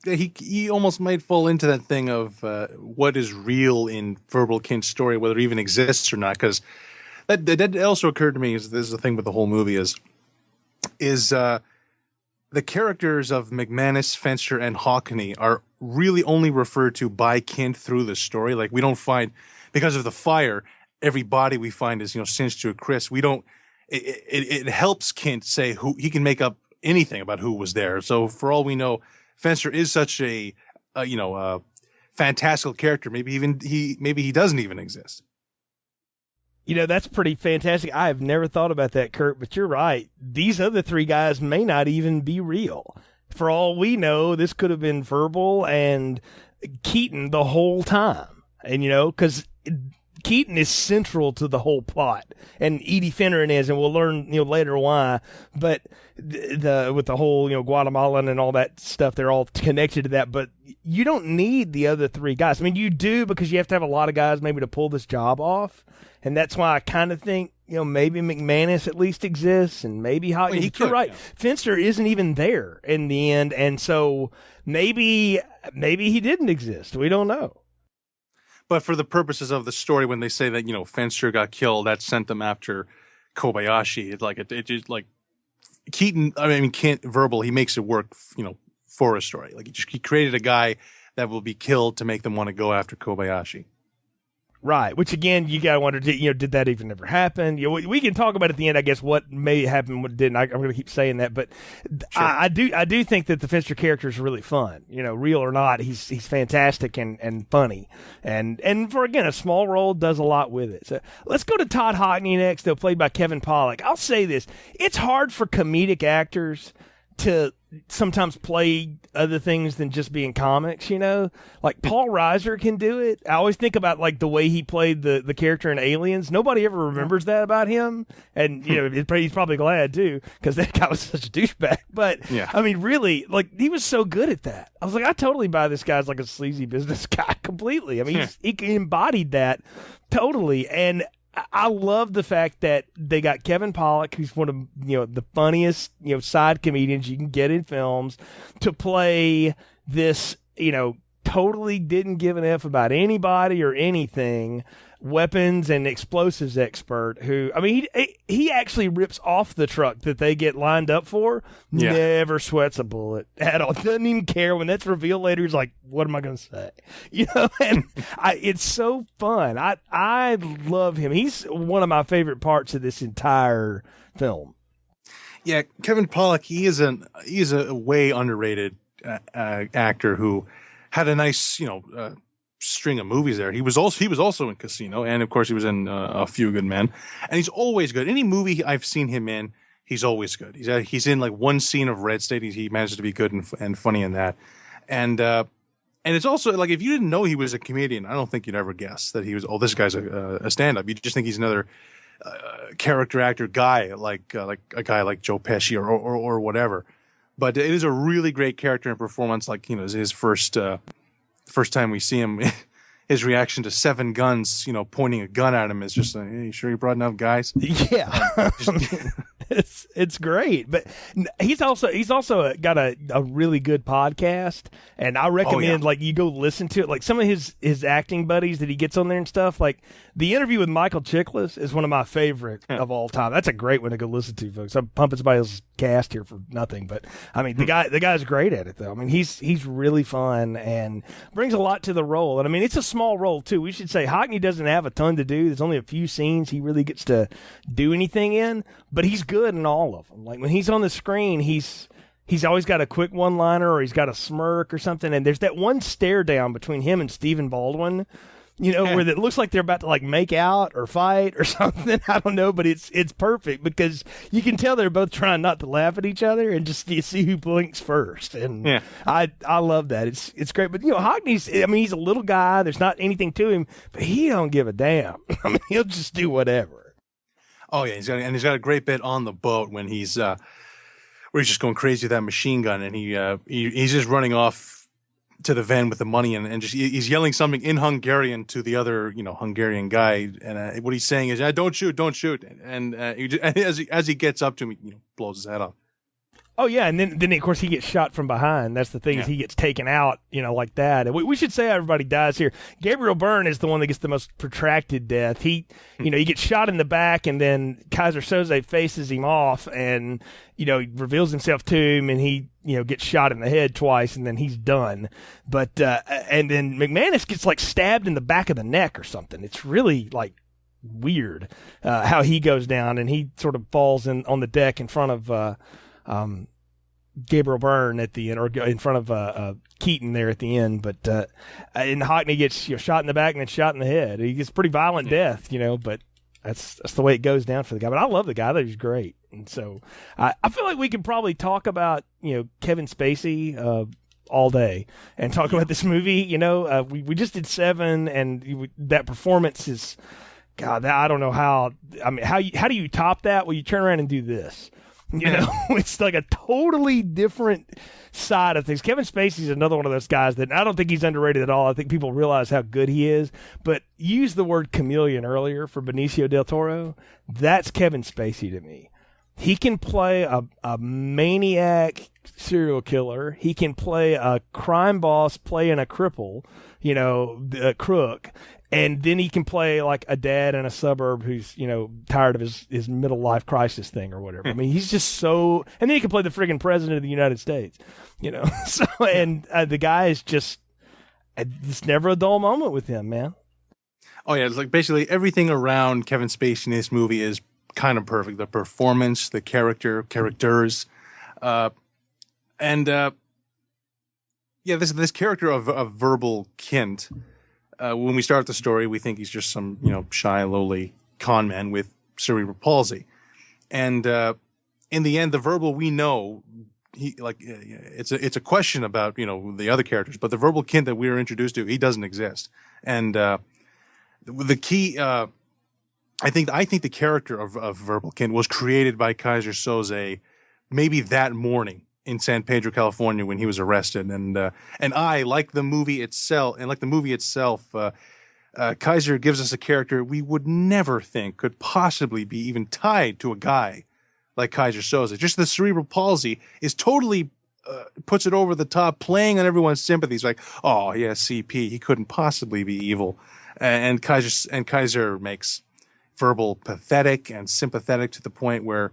he almost might fall into that thing of what is real in Verbal Kint's story, whether it even exists or not. Because that also occurred to me. This is the thing with the whole movie is the characters of McManus, Fenster, and Hockney are really only referred to by Kint through the story. Like we don't find, because of the fire, every body we find is singed to a crisp. We don't. It helps Kint say who he can make up anything about who was there. So for all we know, Fenster is such a fantastical character. Maybe he doesn't even exist. That's pretty fantastic. I have never thought about that, Kurt, but you're right. These other three guys may not even be real. For all we know, this could have been Verbal and Keaton the whole time. And, because Keaton is central to the whole plot, and Edie Finneran is, and we'll learn later why. But with the whole Guatemalan and all that stuff, they're all connected to that. But you don't need the other three guys. I mean, you do, because you have to have a lot of guys maybe to pull this job off, and that's why I kind of think maybe McManus at least exists, and maybe how you're right. Yeah. Fenster isn't even there in the end, and so maybe he didn't exist. We don't know. But for the purposes of the story, when they say that Fenster got killed, that sent them after Kobayashi. It just like Keaton. I mean, Kint Verbal. He makes it work. For a story. Like he created a guy that will be killed to make them want to go after Kobayashi. Right, which again, you gotta wonder, did that even ever happen? We can talk about at the end, I guess, what may happen, what didn't. I'm going to keep saying that, but sure. I do think that the Finster character is really fun. Real or not, he's fantastic and funny, and for again a small role, does a lot with it. So let's go to Todd Hockney next, though, played by Kevin Pollak. I'll say this: it's hard for comedic actors to sometimes play other things than just being comics, like Paul Reiser can do it. I always think about like the way he played the character in Aliens. Nobody ever remembers that about him. And, he's probably glad too, because that guy was such a douchebag. But yeah. I mean, really, like he was so good at that. I was like, I totally buy this guy's like a sleazy business guy completely. I mean, he embodied that totally. And I love the fact that they got Kevin Pollak, who's one of the funniest side comedians you can get in films, to play this totally didn't give an F about anybody or anything, weapons and explosives expert who, I mean, he actually rips off the truck that they get lined up for, never sweats a bullet at all, doesn't even care. When that's revealed later, he's like, what am I going to say? And it's so fun. I love him. He's one of my favorite parts of this entire film. Yeah, Kevin Pollak, he is a way underrated actor who had a nice, string of movies there. He was also in Casino, and of course he was in A Few Good Men, and he's always good. Any movie I've seen him in, he's always good. He's in like one scene of Red State. He manages to be good and funny in that, and it's also like if you didn't know he was a comedian, I don't think you'd ever guess that he was. Oh, this guy's a stand-up. You just think he's another character actor guy, like a guy like Joe Pesci or whatever. But it is a really great character and performance. Like his first time we see him, his reaction to Seven Guns, pointing a gun at him is just like, hey, you sure you brought enough guys? Yeah. It's great. But he's also got a really good podcast, and I recommend like you go listen to it. Like some of his acting buddies that he gets on there and stuff. Like the interview with Michael Chiklis is one of my favorite of all time. That's a great one to go listen to, folks. I'm pumping somebody else's cast here for nothing, but I mean the guy's great at it though. I mean he's really fun and brings a lot to the role. And I mean it's a small role too. We should say Hockney doesn't have a ton to do. There's only a few scenes he really gets to do anything in, but he's good in all of them. Like when he's on the screen, he's always got a quick one-liner or he's got a smirk or something. And there's that one stare down between him and Stephen Baldwin, you know, where it looks like they're about to like make out or fight or something. I don't know, but it's perfect because you can tell they're both trying not to laugh at each other and just you see who blinks first. And I love that. It's great. But you know, Hockney's, I mean, he's a little guy. There's not anything to him, but he don't give a damn. I mean, he'll just do whatever. Oh yeah, he's got a great bit on the boat when he's where he's just going crazy with that machine gun, and he's just running off to the van with the money, and just he's yelling something in Hungarian to the other Hungarian guy, and what he's saying is don't shoot, and as he gets up to him, he blows his head off. Oh yeah, and then of course he gets shot from behind. That's the thing is he gets taken out, like that. And we should say everybody dies here. Gabriel Byrne is the one that gets the most protracted death. He he gets shot in the back, and then Kaiser Soze faces him off, and he reveals himself to him, and he gets shot in the head twice, and then he's done. But and then McManus gets like stabbed in the back of the neck or something. It's really like weird how he goes down, and he sort of falls on the deck in front of Gabriel Byrne at the end, or in front of Keaton there at the end. But and Hockney gets shot in the back and then shot in the head. He gets pretty violent death, but that's the way it goes down for the guy. But I love the guy. He's great. And so I feel like we could probably talk about Kevin Spacey all day and talk about this movie. We just did Seven, and that performance is, God, I don't know how. I mean, how do you top that? Well, you turn around and do this. It's like a totally different side of things. Kevin Spacey's another one of those guys that I don't think he's underrated at all. I think people realize how good he is. But you used the word chameleon earlier for Benicio del Toro. That's Kevin Spacey to me. He can play a maniac serial killer. He can play a crime boss playing a cripple, a crook. And then he can play like a dad in a suburb who's, tired of his middle life crisis thing or whatever. I mean, he's just so, and then he can play the friggin' president of the United States, so, and the guy is just, it's never a dull moment with him, man. Oh yeah. It's like basically everything around Kevin Spacey in this movie is kind of perfect. The performance, the characters, this character of Verbal Kint. When we start the story, we think he's just some, shy, lowly con man with cerebral palsy. And in the end, the Verbal, we know, it's a question about, the other characters. But the Verbal Kint that we were introduced to, he doesn't exist. And the key, I think the character of Verbal Kint was created by Kaiser Soze maybe that morning in San Pedro, California, when he was arrested, and I like the movie itself, Kaiser gives us a character we would never think could possibly be even tied to a guy like Kaiser Soze. Just the cerebral palsy is totally puts it over the top, playing on everyone's sympathies. Like, oh yeah, CP, he couldn't possibly be evil, and Kaiser makes Verbal pathetic and sympathetic to the point where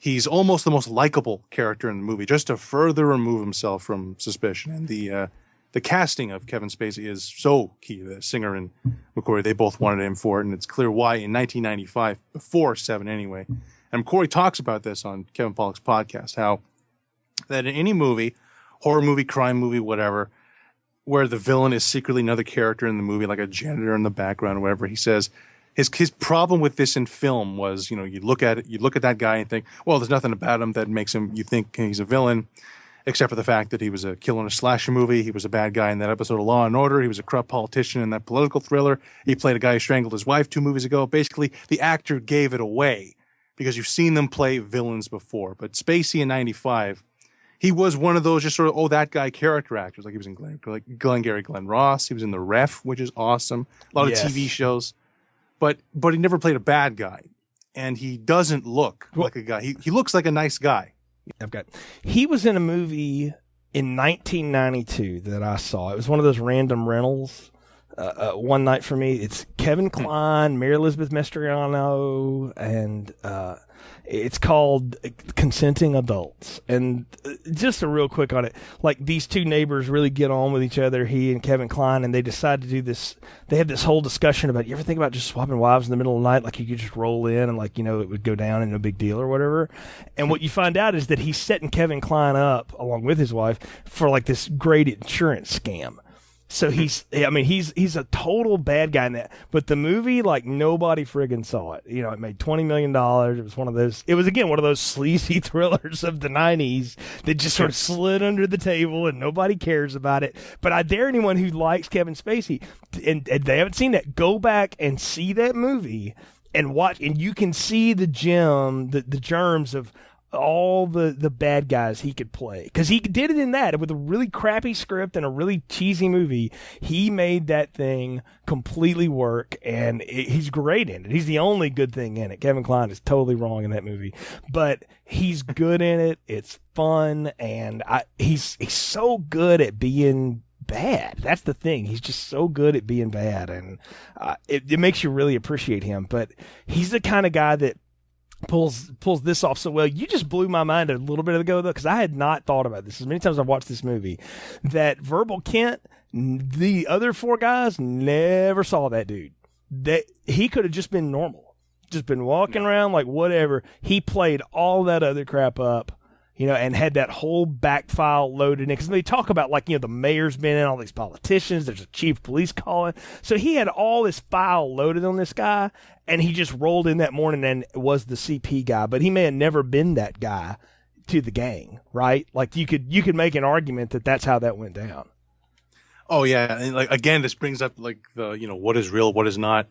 he's almost the most likable character in the movie, just to further remove himself from suspicion. And the casting of Kevin Spacey is so key. The Singer and McQuarrie, they both wanted him for it, and it's clear why in 1995, before Seven anyway. And McQuarrie talks about this on Kevin Pollak's podcast, how that in any movie, horror movie, crime movie, whatever, where the villain is secretly another character in the movie, like a janitor in the background or whatever, he says, His problem with this in film was, you look at that guy and think, well, there's nothing about him that makes him, you think he's a villain, except for the fact that he was a killer in a slasher movie. He was a bad guy in that episode of Law and Order. He was a corrupt politician in that political thriller. He played a guy who strangled his wife 2 movies ago. Basically, the actor gave it away because you've seen them play villains before. But Spacey in 95, he was one of those just sort of, that guy character actors. Like he was in Glengarry Glen Ross. He was in The Ref, which is awesome. A lot of TV shows. But he never played a bad guy. and he doesn't look like a guy. He looks like a nice guy. He was in a movie in 1992 that I saw. It was one of those random rentals. One Night for Me. It's Kevin Kline, Mary Elizabeth Mastriano, and it's called Consenting Adults. And just a real quick on it, like these two neighbors really get on with each other, he and Kevin Kline, and they decide to do this. They have this whole discussion about, you ever think about just swapping wives in the middle of the night? Like you could just roll in and like, you know, it would go down and no big deal or whatever. And what you find out is that he's setting Kevin Kline up along with his wife for like this great insurance scam. So he's a total bad guy in that. But the movie, like, nobody friggin' saw it. You know, it made $20 million. It was one of those sleazy thrillers of the 90s that just sort of slid under the table and nobody cares about it. But I dare anyone who likes Kevin Spacey, and they haven't seen that, go back and see that movie and watch, and you can see the germs of all the bad guys he could play, because he did it in that with a really crappy script and a really cheesy movie. He made that thing completely work, and he's great in it. He's the only good thing in it. Kevin Kline is totally wrong in that movie, but he's good in it. It's fun, and he's so good at being bad. That's the thing. He's just so good at being bad, and it makes you really appreciate him. But he's the kind of guy that pulls this off so well. You just blew my mind a little bit ago, though, because I had not thought about this as many times I've watched this movie, that Verbal Kint, the other four guys, never saw that dude. That he could have just been normal, just been walking around like whatever. He played all that other crap up, you know, and had that whole back file loaded in. Because they talk about, like, you know, the mayor's been in, all these politicians, there's a chief of police calling. So he had all this file loaded on this guy, and he just rolled in that morning and was the CP guy. But he may have never been that guy to the gang, right? Like, you could make an argument that that's how that went down. Oh, yeah. And, like, again, this brings up, like, the, you know, what is real, what is not.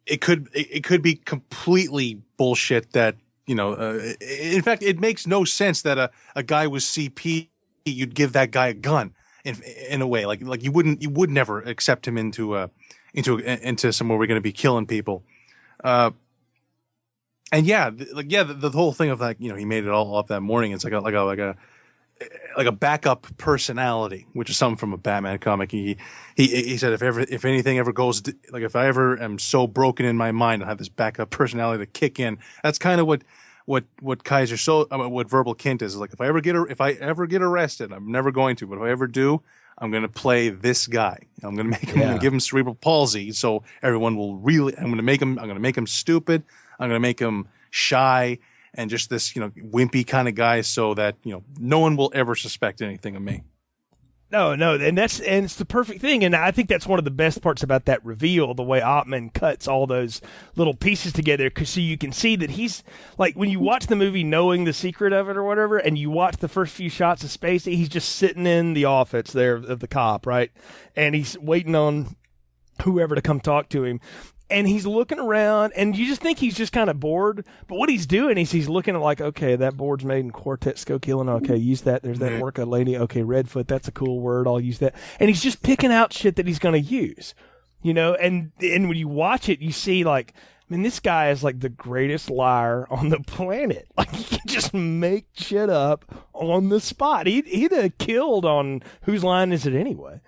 It could be completely bullshit that, you know, in fact, it makes no sense that a guy with CP, you'd give that guy a gun in a way. Like you would never accept him into somewhere we're going to be killing people. And yeah, the whole thing of, like, you know, he made it all up that morning. It's like a backup personality, which is something from a Batman comic. He said, if anything ever goes, like, if I ever am so broken in my mind, I'll have this backup personality to kick in. That's kind of what Verbal Kint is. Like, if I ever get arrested, I'm never going to, but if I ever do, I'm going to play this guy. I'm going to give him cerebral palsy. So everyone will I'm going to make him stupid. I'm going to make him shy and just this, you know, wimpy kind of guy, so that, you know, no one will ever suspect anything of me. No, and it's the perfect thing, and I think that's one of the best parts about that reveal, the way Ottman cuts all those little pieces together, because so you can see that he's, like, when you watch the movie knowing the secret of it or whatever, and you watch the first few shots of Spacey, he's just sitting in the office there of the cop, right? And he's waiting on whoever to come talk to him. And he's looking around, and you just think he's just kind of bored. But what he's doing is he's looking at, like, okay, that board's made in Quartet Skokillen. Okay, use that. There's that Orca lady. Okay, Redfoot, that's a cool word. I'll use that. And he's just picking out shit that he's going to use, you know? And when you watch it, you see, like, I mean, this guy is, like, the greatest liar on the planet. Like, he can just make shit up on the spot. He'd have killed on Whose Line Is It Anyway?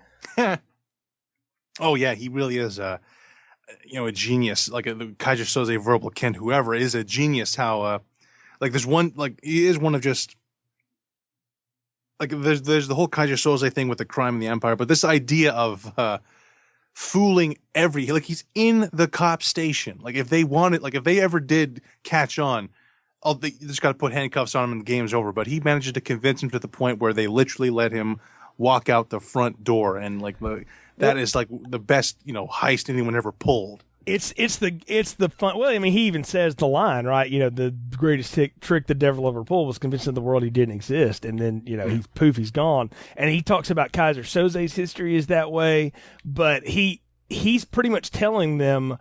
Oh, yeah, he really is you know, a genius. Like Kaiser Soze, Verbal Kint, whoever is a genius. How like there's one, like, he is one of just, like, there's the whole Kaiser Soze thing with the crime and the empire, but this idea of fooling like, he's in the cop station. Like, if they ever did catch on, they just got to put handcuffs on him and the game's over. But he manages to convince him to the point where they literally let him walk out the front door, and, like, that is, like, the best, you know, heist anyone ever pulled. It's the fun. Well, I mean, he even says the line, right? You know, the greatest trick the devil ever pulled was convincing the world he didn't exist, and then, you know, he's gone. And he talks about Kaiser Soze's history is that way, but he's pretty much telling them,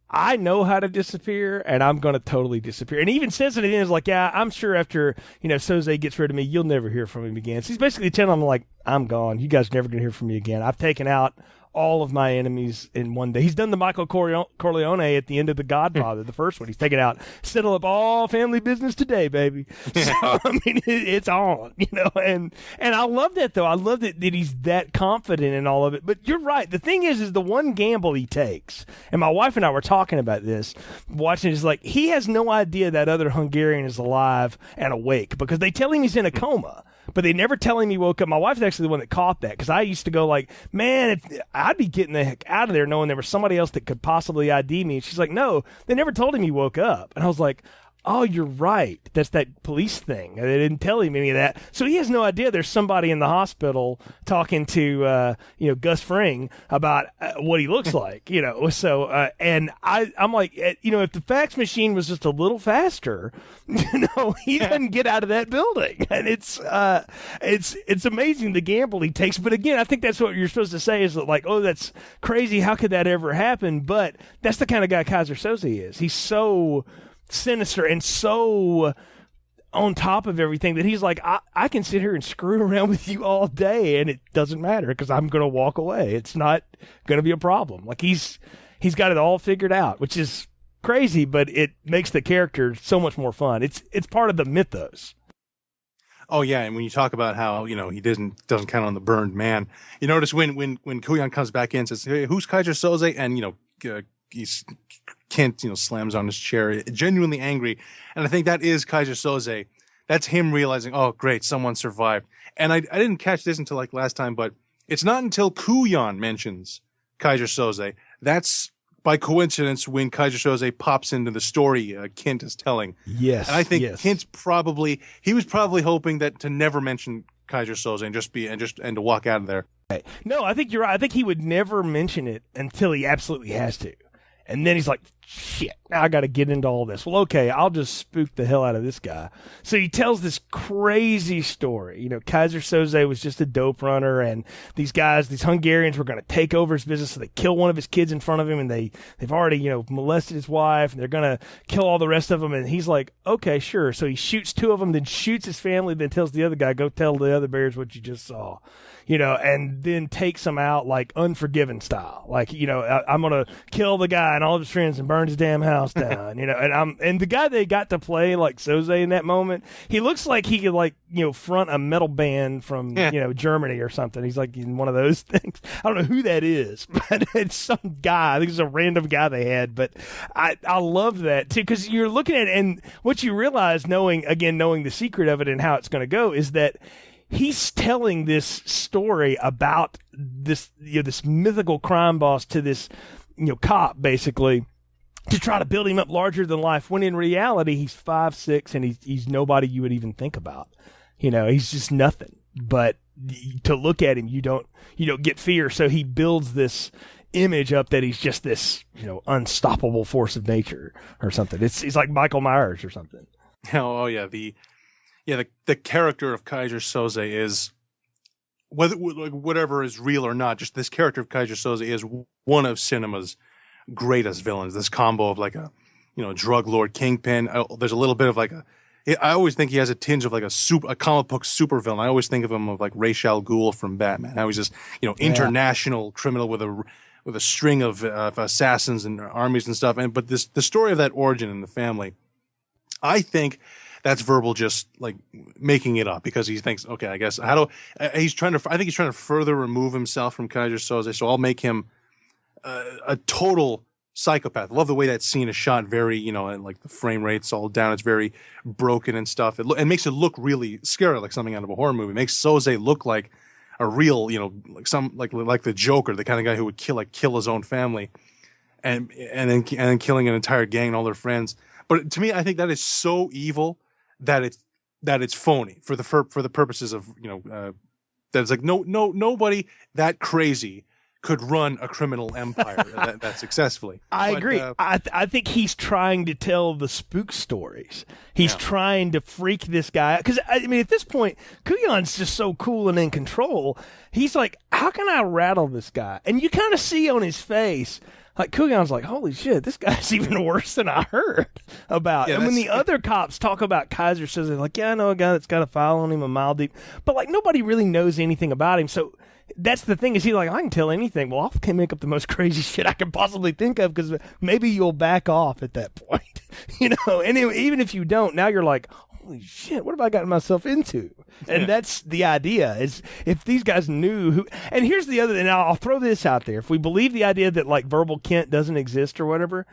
I know how to disappear, and I'm going to totally disappear. And he even says it at the end, is like, yeah, I'm sure after, you know, Soze gets rid of me, you'll never hear from him again. So he's basically telling them, like, I'm gone. You guys are never going to hear from me again. I've taken out all of my enemies in one day. He's done the Michael Corleone at the end of The Godfather, the first one. He's taken out, settle up all family business today, baby. So, I mean, it's on, and I love that, though. I love that he's that confident in all of it. But you're right. The thing is the one gamble he takes, and my wife and I were talking about this, watching it, is like, he has no idea that other Hungarian is alive and awake because they tell him he's in a coma. But they never tell him he woke up. My wife's actually the one that caught that because I used to go like, man, I'd be getting the heck out of there knowing there was somebody else that could possibly ID me. And she's like, no, they never told him he woke up. And I was like, oh, you're right. That's that police thing. They didn't tell him any of that. So he has no idea there's somebody in the hospital talking to, Gus Fring about what he looks like, So, and I'm like, if the fax machine was just a little faster, he doesn't get out of that building. And it's amazing the gamble he takes. But again, I think that's what you're supposed to say is that, like, oh, that's crazy. How could that ever happen? But that's the kind of guy Keyser Söze is. He's so sinister and so on top of everything that he's like, I can sit here and screw around with you all day and it doesn't matter because I'm going to walk away. It's not going to be a problem. Like he's got it all figured out, which is crazy, but it makes the character so much more fun. It's part of the mythos. Oh yeah, and when you talk about how he doesn't count on the burned man, you notice when Kuyan comes back in and says, "Hey, who's Keyser Söze?" and he's Kent, slams on his chair, genuinely angry. And I think that is Keyser Söze. That's him realizing, oh, great, someone survived. And I didn't catch this until like last time, but it's not until Kuyan mentions Keyser Söze. That's by coincidence when Keyser Söze pops into the story Kent is telling. Yes. And I think Kent's he was probably hoping that to never mention Keyser Söze and to walk out of there. No, I think you're right. I think he would never mention it until he absolutely has to. And then he's like, shit, now I got to get into all this. Well, okay, I'll just spook the hell out of this guy. So he tells this crazy story. Keyser Söze was just a dope runner, and these Hungarians were going to take over his business, so they kill one of his kids in front of him, and they've already, molested his wife, and they're going to kill all the rest of them. And he's like, okay, sure. So he shoots two of them, then shoots his family, then tells the other guy, go tell the other bears what you just saw. And then takes them out like Unforgiven style. Like, I'm going to kill the guy and all of his friends and burn his damn house down, and the guy they got to play like Söze in that moment, he looks like he could front a metal band from, Germany or something. He's like in one of those things. I don't know who that is, but it's some guy. I think it's a random guy they had, but I love that too, because you're looking at it and what you realize knowing the secret of it and how it's going to go is that he's telling this story about this, this mythical crime boss to this, cop basically to try to build him up larger than life. When in reality, he's 5'6" and he's nobody you would even think about. He's just nothing. But to look at him, you don't get fear. So he builds this image up that he's just this, unstoppable force of nature or something. He's like Michael Myers or something. Oh yeah, the character of Keyser Söze is whatever is real or not. Just this character of Keyser Söze is one of cinema's greatest villains. This combo of like a drug lord kingpin. There's a little bit of like I always think he has a tinge of like a comic book supervillain. I always think of him of like Ra's al Ghul from Batman. How he's just international criminal with a string of assassins and armies and stuff. But the story of that origin in the family, I think that's Verbal just like making it up because he thinks, okay, I guess I think he's trying to further remove himself from Keyser Söze. So I'll make him a total psychopath. I love the way that scene is shot. Very, and like the frame rate's all down. It's very broken and stuff. It makes it look really scary, like something out of a horror movie. It makes Söze look like a real, like the Joker, the kind of guy who would kill his own family, and then killing an entire gang and all their friends. But to me, I think that is so evil that it's phony for the purposes of that it's like nobody that crazy could run a criminal empire that successfully. I agree. I think he's trying to tell the spook stories. He's trying to freak this guy because I mean at this point Kuyan's just so cool and in control. He's like, how can I rattle this guy? And you kind of see on his face. Like, Kuyan's like, holy shit, this guy's even worse than I heard about. Yeah, and when the other cops talk about Keyser Söze, like, yeah, I know a guy that's got a file on him a mile deep. But, like, nobody really knows anything about him. So that's the thing, is he's like, I can tell anything. Well, I can make up the most crazy shit I can possibly think of, because maybe you'll back off at that point. And even if you don't, now you're like, holy shit, what have I gotten myself into? And that's the idea, is if these guys knew who. And here's the other, and I'll throw this out there. If we believe the idea that like Verbal Kint doesn't exist or whatever,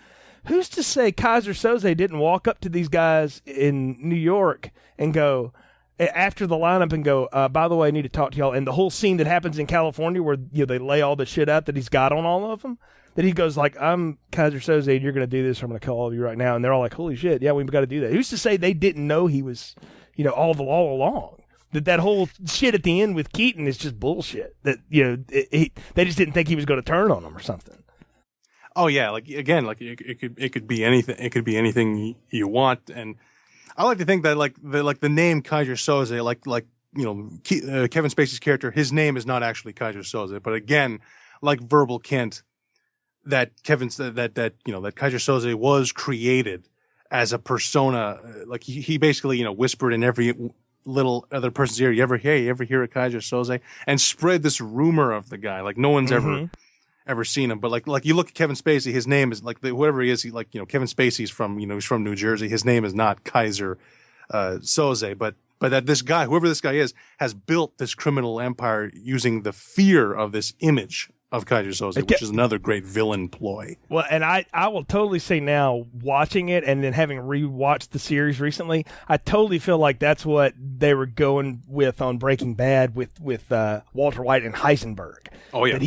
who's to say Kaiser Soze didn't walk up to these guys in New York and go, after the lineup, and go, by the way, I need to talk to y'all. And the whole scene that happens in California where they lay all the shit out that he's got on all of them, that he goes like, I'm Kaiser Soze, and you're going to do this, or I'm going to call all of you right now. And they're all like, holy shit, yeah, we've got to do that. Who's to say they didn't know he was, all along? That whole shit at the end with Keaton is just bullshit. That, they just didn't think he was going to turn on them or something. Oh yeah, like again, like it could be anything. It could be anything you want, and I like to think that the name Kaiser Soze, Kevin Spacey's character, his name is not actually Kaiser Soze, but again, like Verbal Kint, that Kaiser Soze was created as a persona. Like he basically whispered in every little other person's ear, you ever hear of Kaiser Soze, and spread this rumor of the guy. Like no one's ever seen him, but like you look at Kevin Spacey, his name is whoever he is. Kevin Spacey's from he's from New Jersey. His name is not Kaiser Soze, but that this guy, whoever this guy is, has built this criminal empire using the fear of this image of Kaiser Soze, which is another great villain ploy. Well, and I will totally say now, watching it and then having rewatched the series recently, I totally feel like that's what they were going with on Breaking Bad with Walter White and Heisenberg. Oh yeah,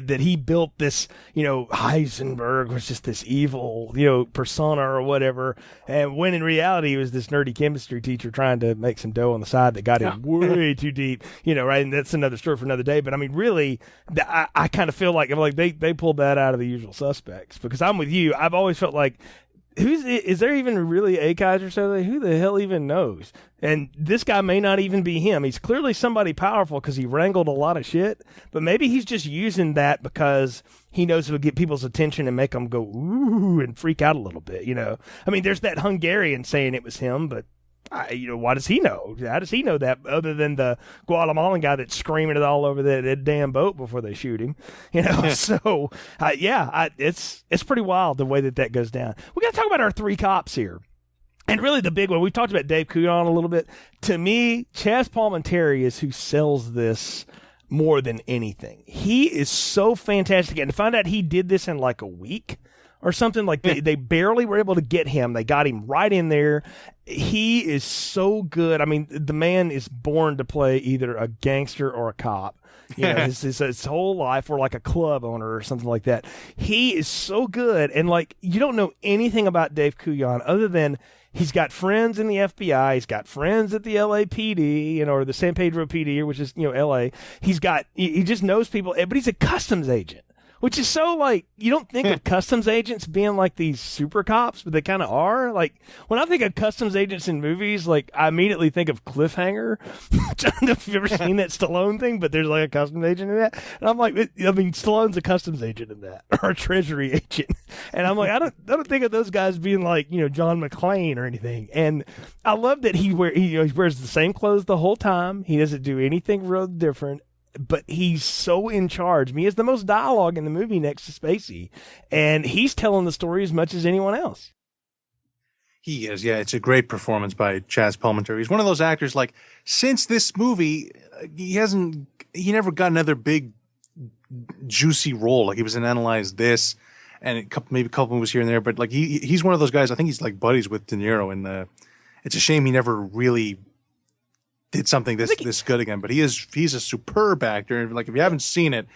that he built this. Heisenberg was just this evil persona or whatever, and when in reality he was this nerdy chemistry teacher trying to make some dough on the side that got him way too deep. Right, and that's another story for another day. But I mean, really, I kind of feel like they pulled that out of The Usual Suspects, because I'm with you. I've always felt like, is there even really a Kaiser Soze? Who the hell even knows? And this guy may not even be him. He's clearly somebody powerful because he wrangled a lot of shit, but maybe he's just using that because he knows it'll get people's attention and make them go ooh and freak out a little bit. I mean, there's that Hungarian saying it was him, but why does he know? How does he know that, other than the Guatemalan guy that's screaming it all over that damn boat before they shoot him? So it's pretty wild the way that goes down. We got to talk about our three cops here. And really the big one, we talked about Dave Coulion a little bit. To me, Chaz Palminteri is who sells this more than anything. He is so fantastic. And to find out he did this in like a week or something, like they barely were able to get him. They got him right in there. He is so good. I mean, the man is born to play either a gangster or a cop. His whole life, or like a club owner or something like that. He is so good. And like, you don't know anything about Dave Coulion other than he's got friends in the FBI. He's got friends at the LAPD, or the San Pedro PD, which is, LA. He just knows people, but he's a customs agent. Which is so, like, you don't think of customs agents being like these super cops, but they kind of are. Like, when I think of customs agents in movies, like, I immediately think of Cliffhanger. I don't know if you've ever seen that Stallone thing, but there's like a customs agent in that. And I'm like, Stallone's a customs agent in that, or a treasury agent. And I'm like, I don't think of those guys being like, John McClane or anything. And I love that he wears the same clothes the whole time. He doesn't do anything real different. But he's so in charge. I mean, he has the most dialogue in the movie next to Spacey, and he's telling the story as much as anyone else. He is, yeah. It's a great performance by Chaz Palminteri. He's one of those actors, like, since this movie, he never got another big, juicy role. Like, he was in Analyze This, and maybe a couple movies here and there, but, like, he's one of those guys, I think he's, like, buddies with De Niro, and it's a shame he never really did something this good again, but he's a superb actor. And like, if you haven't seen it,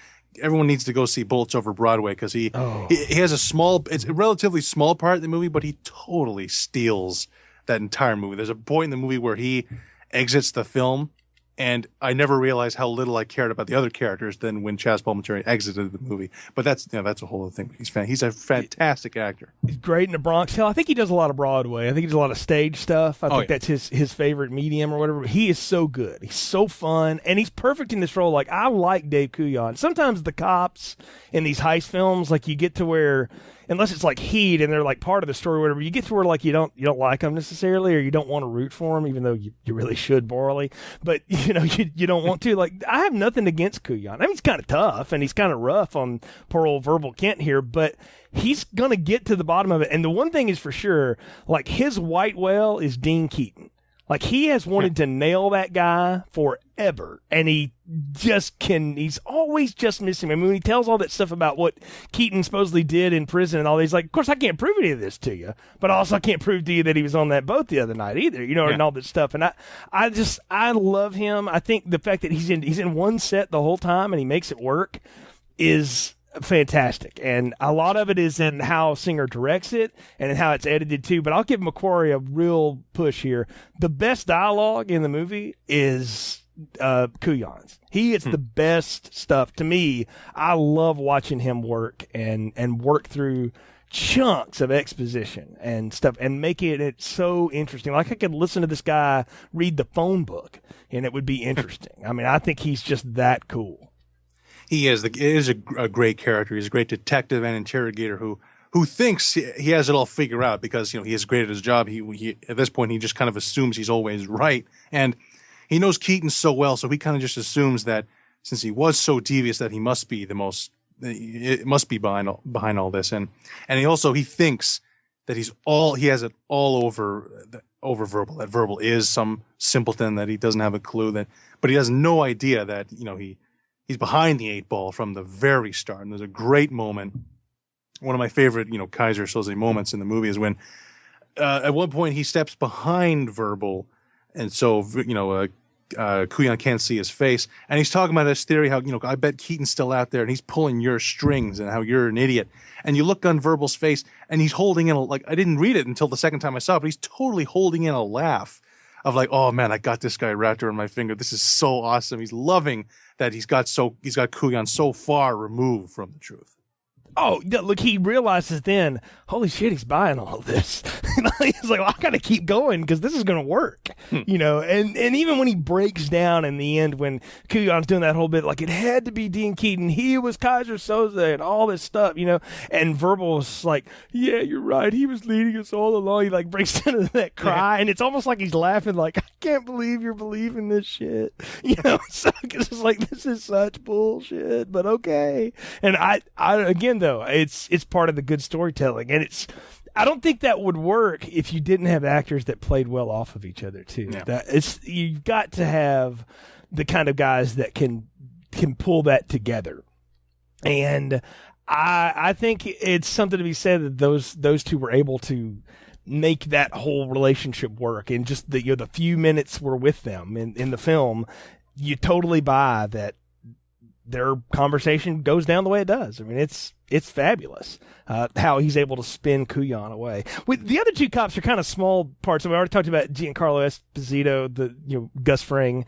everyone needs to go see Bullets Over Broadway, because he has it's a relatively small part of the movie, but he totally steals that entire movie. There's a point in the movie where he exits the film, and I never realized how little I cared about the other characters than when Chaz Palminteri exited the movie. But that's a whole other thing. He's a fantastic actor. He's great in The Bronx Tale. I think he does a lot of Broadway. I think he does a lot of stage stuff. I think that's his favorite medium or whatever. He is so good. He's so fun, and he's perfect in this role. Like, I like Dave Coulion. Sometimes the cops in these heist films, like, you get to where unless it's like Heat and they're like part of the story or whatever, you get to where like you don't like them necessarily, or you don't want to root for them, even though you really should morally, but you don't want to. Like, I have nothing against Kujan. I mean, he's kind of tough and he's kind of rough on poor old Verbal Kent here, but he's going to get to the bottom of it. And the one thing is for sure, like, his white whale is Dean Keaton. Like, he has wanted to nail that guy forever, and he just he's always just missing him. I mean, when he tells all that stuff about what Keaton supposedly did in prison and all that, he's like, of course, I can't prove any of this to you, but also I can't prove to you that he was on that boat the other night either, and all that stuff. And I love him. I think the fact that he's in one set the whole time and he makes it work is fantastic, and a lot of it is in how Singer directs it and in how it's edited too. But I'll give McQuarrie a real push here. The best dialogue in the movie is Kujan's. He is the best stuff to me. I love watching him work and work through chunks of exposition and stuff and making it so interesting. Like, I could listen to this guy read the phone book and it would be interesting. I mean, I think he's just that cool. He is a great character. He's a great detective and interrogator who thinks he has it all figured out because, he is great at his job. He at this point, he just kind of assumes he's always right. And he knows Keaton so well, so he kind of just assumes that since he was so devious that he must be it must be behind all this. And he thinks that he has it all over Verbal, that Verbal is some simpleton, that he doesn't have a clue, but he has no idea that, he's behind the 8 ball from the very start. And there's a great moment. One of my favorite, Kaiser Soze moments in the movie is when, at one point he steps behind Verbal. And so, Kujan can't see his face. And he's talking about this theory, how, I bet Keaton's still out there and he's pulling your strings and how you're an idiot. And you look on Verbal's face and he's holding in I didn't read it until the second time I saw it, but he's totally holding in a laugh of like, oh man, I got this guy wrapped around my finger. This is so awesome. He's loving that he's got Kujan so far removed from the truth. Oh, look, he realizes then, holy shit, he's buying all of this. He's like, well, I got to keep going because this is going to work, and even when he breaks down in the end, when Kujan's doing that whole bit, like, it had to be Dean Keaton. He was Kaiser Soze and all this stuff, and Verbal's like, yeah, you're right. He was leading us all along. He like breaks down into that cry, and it's almost like he's laughing, like, I can't believe you're believing this shit, so it's like, this is such bullshit, but okay. And I again, though, it's part of the good storytelling, and I don't think that would work if you didn't have actors that played well off of each other too. Yeah. You've got to have the kind of guys that can pull that together, and I think it's something to be said that those two were able to make that whole relationship work. And just the few minutes we're with them in the film, you totally buy that their conversation goes down the way it does. I mean, it's fabulous how he's able to spin Kujan away. The other two cops are kind of small parts. We already talked about Giancarlo Esposito, Gus Fring,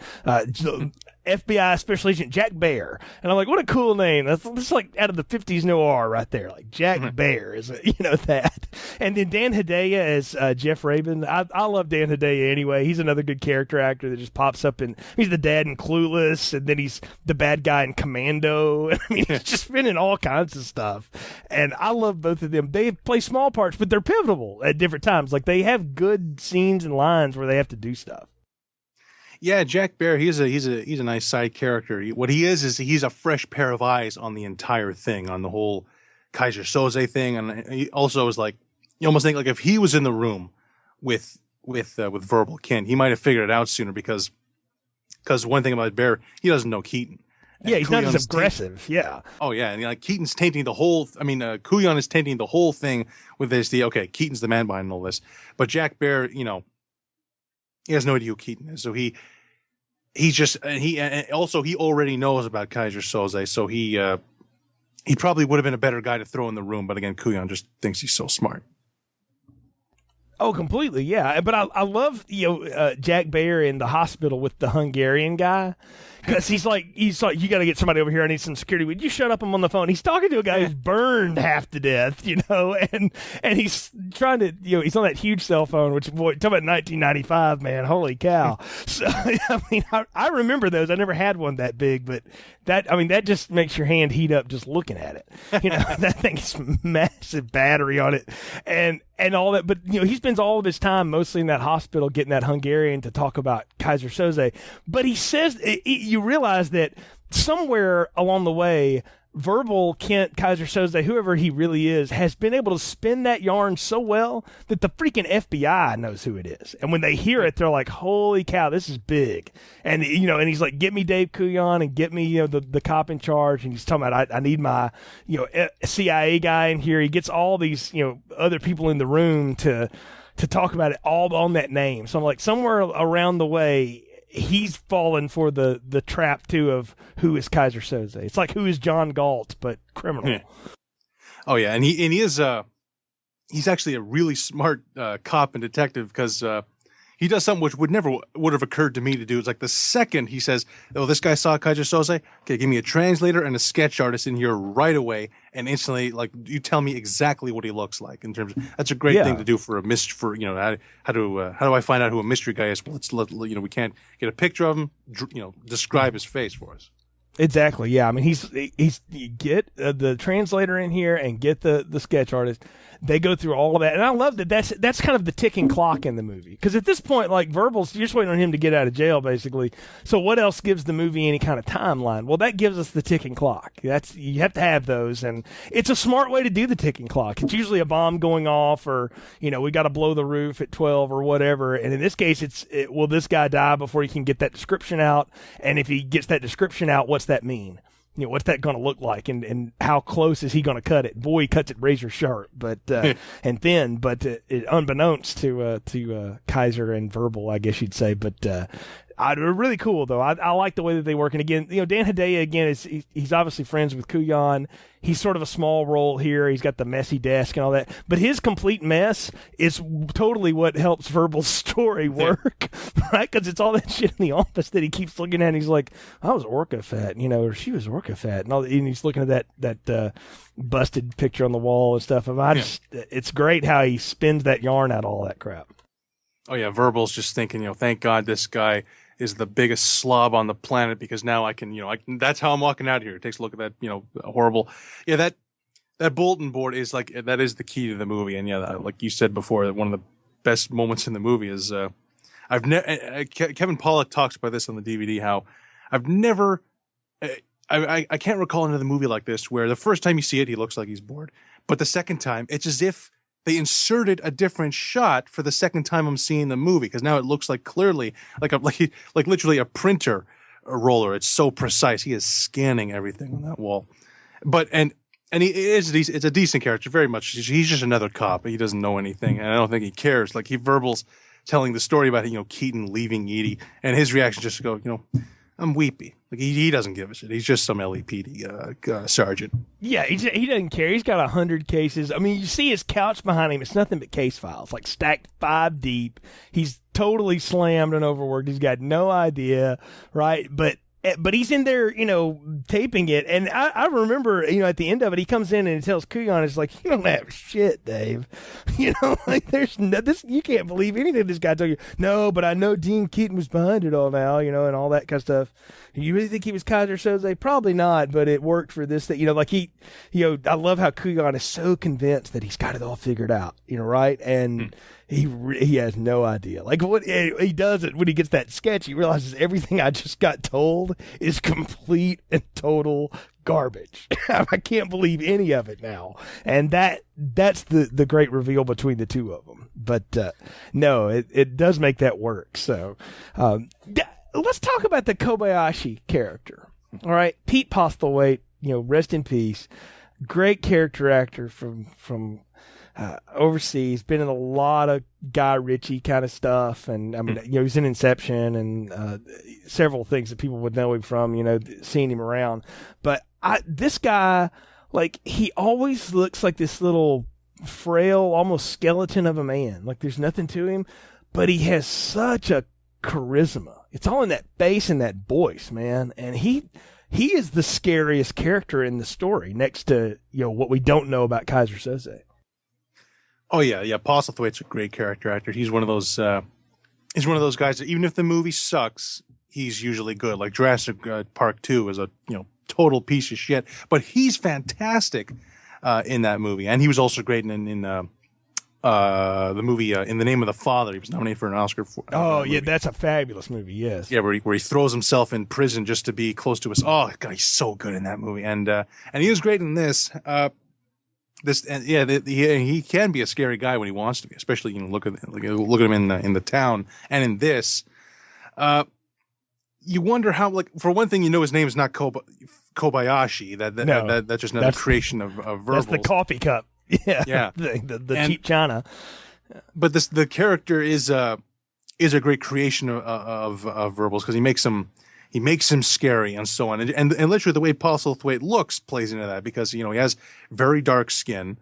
FBI Special Agent Jack Baer, and I'm like, what a cool name! That's like out of the '50s noir right there. Like Jack Baer is that, and then Dan Hedaya as Jeff Rabin. I love Dan Hedaya anyway. He's another good character actor that just pops up, and he's the dad in Clueless, and then he's the bad guy in Commando. I mean, he's just been in all kinds of stuff, and I love both of them. They play small parts, but they're pivotal at different times. Like, they have good scenes and lines where they have to do stuff. Yeah, Jack Baer, he's a nice side character. What he is he's a fresh pair of eyes on the entire thing, on the whole Kaiser Soze thing, and he also is like, you almost think like if he was in the room with Verbal Kent, he might have figured it out sooner because one thing about Baer, he doesn't know Keaton. Yeah, he's not as aggressive. Yeah. Oh yeah, and Keaton's tainting the whole. Kujan is tainting the whole thing with this. Keaton's the man behind all this, but Jack Baer, he has no idea who Keaton is, so he already knows about Kaiser Soze, so he probably would have been a better guy to throw in the room. But again, Kujan just thinks he's so smart. Oh, completely, yeah. But I love Jack Baer in the hospital with the Hungarian guy, because he's like, you got to get somebody over here. I need some security. Would you shut up? I'm on the phone. He's talking to a guy who's burned half to death, and he's trying to, he's on that huge cell phone. Which, boy, talk about 1995, man. Holy cow! So I remember those. I never had one that big, but that just makes your hand heat up just looking at it. That thing has massive battery on it and all that. But, he spends all of his time mostly in that hospital getting that Hungarian to talk about Kaiser Soze. But he says, you realize that somewhere along the way, Verbal, Kent, Kaiser Soze, whoever he really is, has been able to spin that yarn so well that the freaking FBI knows who it is. And when they hear it, they're like, holy cow, this is big. And, and he's like, get me Dave Kujan and get me, the cop in charge. And he's talking about, I need my, CIA guy in here. He gets all these, other people in the room to talk about it all on that name. So I'm like, somewhere around the way, he's fallen for the trap too of who is Kaiser Soze. It's like who is John Galt, but criminal. Yeah. Oh yeah, and he is he's actually a really smart cop and detective because he does something which would have occurred to me to do. It's like the second he says, "Oh, this guy saw Kaiser Soze. Okay, give me a translator and a sketch artist in here right away," and instantly, like, you tell me exactly what he looks like. In terms of, that's a great thing to do for a how do I find out who a mystery guy is? Well, we can't get a picture of him. Describe his face for us. Exactly. Yeah. I mean, you get the translator in here and get the sketch artist. They go through all of that, and I love that. That's kind of the ticking clock in the movie, because at this point, like, Verbal's, you're just waiting on him to get out of jail, basically. So what else gives the movie any kind of timeline? Well, that gives us the ticking clock. You have to have those, and it's a smart way to do the ticking clock. It's usually a bomb going off, or we got to blow the roof at 12 or whatever. And in this case, will this guy die before he can get that description out? And if he gets that description out, what's that mean? What's that going to look like, and how close is he going to cut it? Boy, he cuts it razor sharp, but and thin, but unbeknownst to Kaiser and Verbal, I guess you'd say. But really cool though. I like the way that they work. And again, Dan Hedaya again he's obviously friends with Kujan. He's sort of a small role here. He's got the messy desk and all that, but his complete mess is totally what helps Verbal's story work, right? Because it's all that shit in the office that he keeps looking at. And he's like, I was Orca fat, or she was Orca fat, and he's looking at that busted picture on the wall and stuff. It's great how he spins that yarn out, all that crap. Oh yeah, Verbal's just thinking, thank God this guy is the biggest slob on the planet, because now I can, that's how I'm walking out here. It takes a look at that, horrible. Yeah, that bulletin board is that is the key to the movie. And yeah, like you said before, one of the best moments in the movie is, Kevin Pollak talks about this on the DVD, how I've never, I can't recall another movie like this where the first time you see it, he looks like he's bored. But the second time, it's as if they inserted a different shot for the second time I'm seeing the movie, because now it looks like clearly like literally a printer roller. It's so precise. He is scanning everything on that wall. But and it's a decent character, very much. He's just another cop. He doesn't know anything, and I don't think he cares. Like, Verbal's telling the story about Keaton leaving Edie, and his reaction just to go, I'm weepy. Like, he doesn't give a shit. He's just some LAPD sergeant. Yeah, he doesn't care. He's got 100 cases. I mean, you see his couch behind him. It's nothing but case files, like stacked 5 deep. He's totally slammed and overworked. He's got no idea, right? But he's in there, taping it. And I remember, at the end of it, he comes in and he tells Kujan, it's like, you don't have shit, Dave. There's this, you can't believe anything this guy told you. No, but I know Dean Keaton was behind it all now, and all that kind of stuff. You really think he was Kaiser Soze? Probably not, but it worked for this thing. I love how Kujan is so convinced that he's got it all figured out, right? And he has no idea. Like, what he does it when he gets that sketch, he realizes everything I just got told is complete and total garbage. I can't believe any of it now. And that's the great reveal between the two of them. But no, it does make that work. So let's talk about the Kobayashi character. All right, Pete Postlethwaite, rest in peace. Great character actor from overseas, been in a lot of Guy Ritchie kind of stuff, and I mean, he's in Inception and several things that people would know him from, seeing him around. But this guy, like, he always looks like this little frail, almost skeleton of a man. Like, there's nothing to him, but he has such a charisma. It's all in that face and that voice, man. And he is the scariest character in the story, next to what we don't know about Kaiser Soze. Oh yeah. Postlethwaite's a great character actor. He's one of those. He's one of those guys that even if the movie sucks, he's usually good. Like Jurassic Park 2 is a total piece of shit. But he's fantastic in that movie, and he was also great in the movie In the Name of the Father. He was nominated for an Oscar for. Oh yeah, that's a fabulous movie. Yes. Yeah, where he throws himself in prison just to be close to us. Oh God, he's so good in that movie, and he was great in this. He can be a scary guy when he wants to be, especially look at him in the town, and in this, you wonder how, like, for one thing, his name is not Kobayashi. That's just another creation of verbals. That's the coffee cup. Yeah. The cheap china. But the character is a great creation of verbals, because he makes him scary and so on, and literally the way Postlethwaite looks plays into that, because he has very dark skin,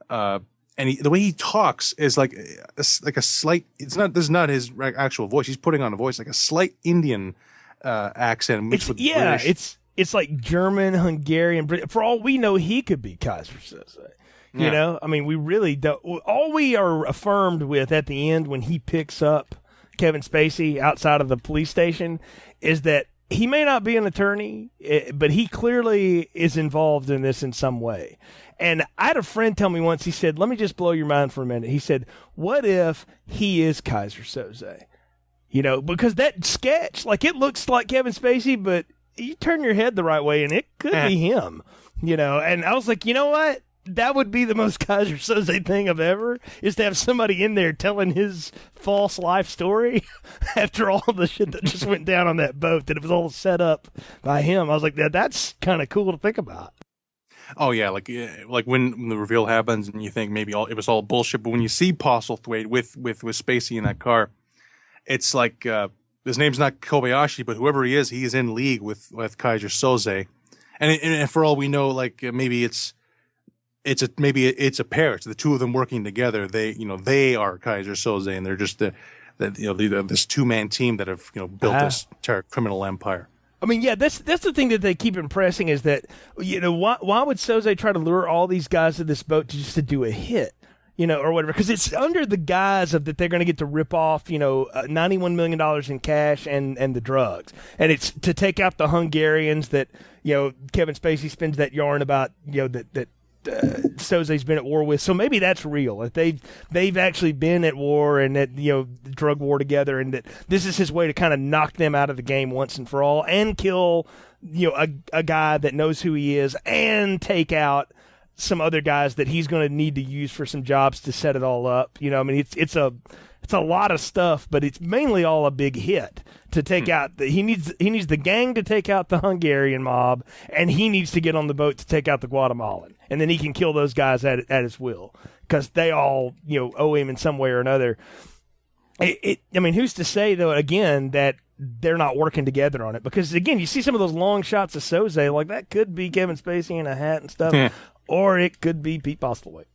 and the way he talks is like a slight. This is not his actual voice. He's putting on a voice like a slight Indian accent mixed with British. It's like German, Hungarian. For all we know, he could be Kaiser Soze. I mean, we really don't. All we are affirmed with at the end when he picks up Kevin Spacey outside of the police station is that he may not be an attorney, but he clearly is involved in this in some way. And I had a friend tell me once, he said, let me just blow your mind for a minute. He said, what if he is Kaiser Soze? Because that sketch, like, it looks like Kevin Spacey, but you turn your head the right way and it could be him, and I was like, you know what? That would be the most Kaiser Soze thing of ever, is to have somebody in there telling his false life story after all the shit that just went down on that boat, that it was all set up by him. I was like, that's kind of cool to think about. Oh yeah, like when the reveal happens and you think maybe it was all bullshit, but when you see Postlethwaite with Spacey in that car, it's like his name's not Kobayashi, but whoever he is in league with Kaiser Soze, and for all we know, like maybe it's a pair. It's the two of them working together. They are Kaiser Soze, and they're just this two-man team that have built this entire criminal empire. I mean, yeah, that's the thing that they keep impressing, is that why would Soze try to lure all these guys to this boat just to do a hit, or whatever? Because it's under the guise of that they're going to get to rip off $91 million in cash and the drugs, and it's to take out the Hungarians that Kevin Spacey spins that yarn about that Soze's been at war with. So maybe that's real. That they've actually been at war, and that the drug war together, and that this is his way to kind of knock them out of the game once and for all, and kill a guy that knows who he is, and take out some other guys that he's going to need to use for some jobs to set it all up. I mean, it's a lot of stuff, but it's mainly all a big hit to take out. He needs the gang to take out the Hungarian mob, and he needs to get on the boat to take out the Guatemalan, and then he can kill those guys at his will, because they all owe him in some way or another. I mean, who's to say though again that they're not working together on it? Because again, you see some of those long shots of Soze, like that could be Kevin Spacey in a hat and stuff, or it could be Pete Postlethwaite.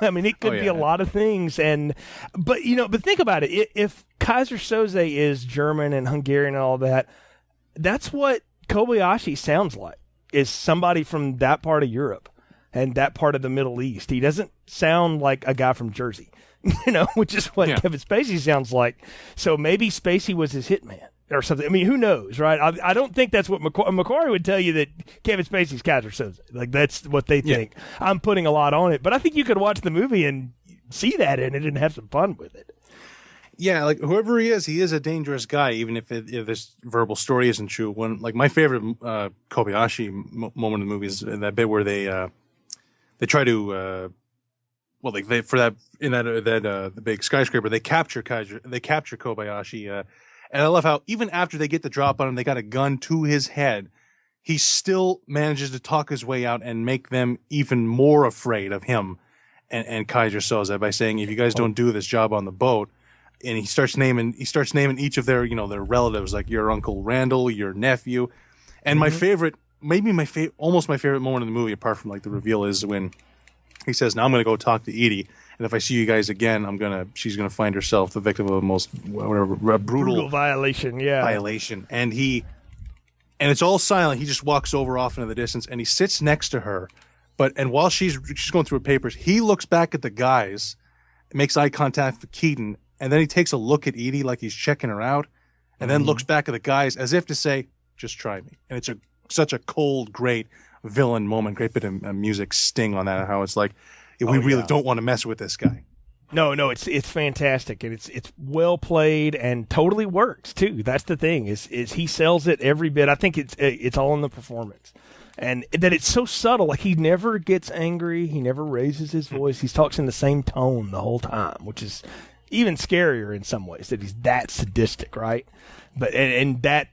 I mean, it could be a lot of things, but think about it. If Kaiser Soze is German and Hungarian and all that, that's what Kobayashi sounds like, is somebody from that part of Europe and that part of the Middle East. He doesn't sound like a guy from Jersey, which is what Kevin Spacey sounds like. So maybe Spacey was his hitman or something. I mean, who knows, right? I don't think that's what Macquarie would tell you, that Kevin Spacey's Kaiser Soze. Like, that's what they think. Yeah. I'm putting a lot on it, but I think you could watch the movie and see that in it and have some fun with it. Yeah, like whoever he is a dangerous guy, even if this verbal story isn't true. Like my favorite Kobayashi moment in the movie is that bit where they try to the big skyscraper, they capture Kobayashi. And I love how even after they get the drop on him, they got a gun to his head, he still manages to talk his way out and make them even more afraid of him and Kaiser Soze by saying, if you guys don't do this job on the boat, and he starts naming each of their their relatives, like your Uncle Randall, your nephew. And my favorite almost my favorite moment in the movie, apart from like the reveal, is when he says, now I'm going to go talk to Edie, and if I see you guys again, she's going to find herself the victim of the most brutal violation. And it's all silent. He just walks over off into the distance, and he sits next to her. And while she's going through her papers, he looks back at the guys, makes eye contact with Keaton, and then he takes a look at Edie like he's checking her out, and then looks back at the guys as if to say, just try me. And it's a such a cold, great villain moment, great bit of music sting on that, how it's like, we really don't want to mess with this guy. No, it's fantastic, and it's well played and totally works too. That's the thing is he sells it every bit. I think it's all in the performance, and that it's so subtle. Like he never gets angry, he never raises his voice. He talks in the same tone the whole time, which is even scarier in some ways. That he's that sadistic, right? But and that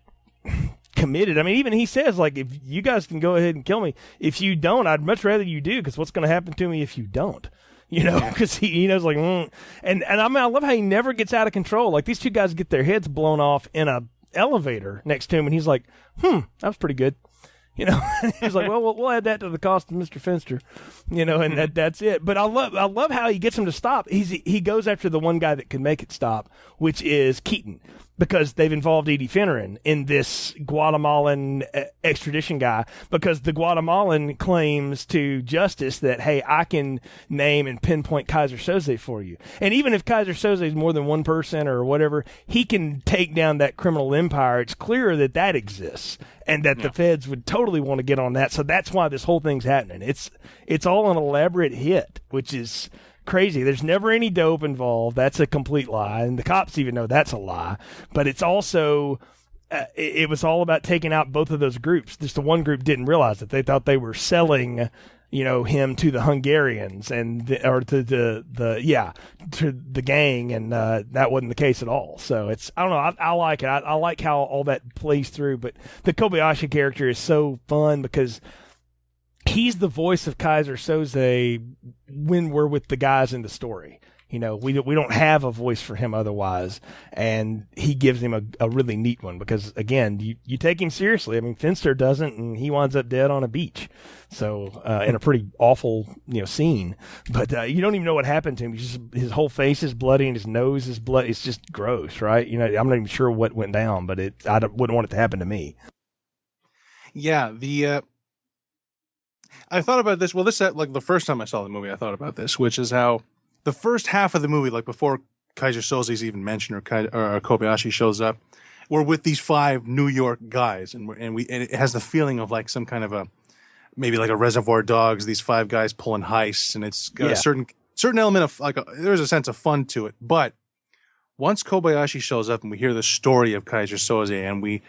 committed. I mean, even he says like, if you guys can go ahead and kill me, if you don't, I'd much rather you do, because what's going to happen to me if you don't? You know, because he knows like, and I mean, I love how he never gets out of control. Like these two guys get their heads blown off in a elevator next to him, and he's like, that was pretty good. You know, he's like, well, we'll add that to the cost of Mr. Finster, you know, and that's it. But I love how he gets him to stop. He goes after the one guy that can make it stop, which is Keaton, because they've involved Edie Finneran in this Guatemalan extradition guy, because the Guatemalan claims to justice that, hey, I can name and pinpoint Kaiser Soze for you. And even if Kaiser Soze is more than one person or whatever, he can take down that criminal empire. It's clear that exists, and that the feds would totally want to get on that. So that's why this whole thing's happening. It's all an elaborate hit, which is crazy. There's never any dope involved. That's a complete lie, and the cops even know that's a lie. But it's also it was all about taking out both of those groups. Just the one group didn't realize it. They thought they were selling, him to the Hungarians to the gang, and that wasn't the case at all. So I don't know. I like it. I like how all that plays through. But the Kobayashi character is so fun because he's the voice of Kaiser Soze when we're with the guys in the story. You know, we don't have a voice for him otherwise, and he gives him a really neat one because, again, you take him seriously. I mean, Finster doesn't, and he winds up dead on a beach, so in a pretty awful discern but you don't even know what happened to him. His whole face is bloody and his nose is bloody. It's just gross, right? You know, I'm not even sure what went down, but I wouldn't want it to happen to me. Yeah, I thought about this. Well, like the first time I saw the movie, I thought about this, which is how the first half of the movie, like before Kaiser Soze is even mentioned or Kobayashi shows up, we're with these 5 New York guys, and it has the feeling of like some kind of maybe like a Reservoir Dogs. These 5 guys pulling heists, and it's got a certain element of like there's a sense of fun to it. But once Kobayashi shows up and we hear the story of Kaiser Soze, and we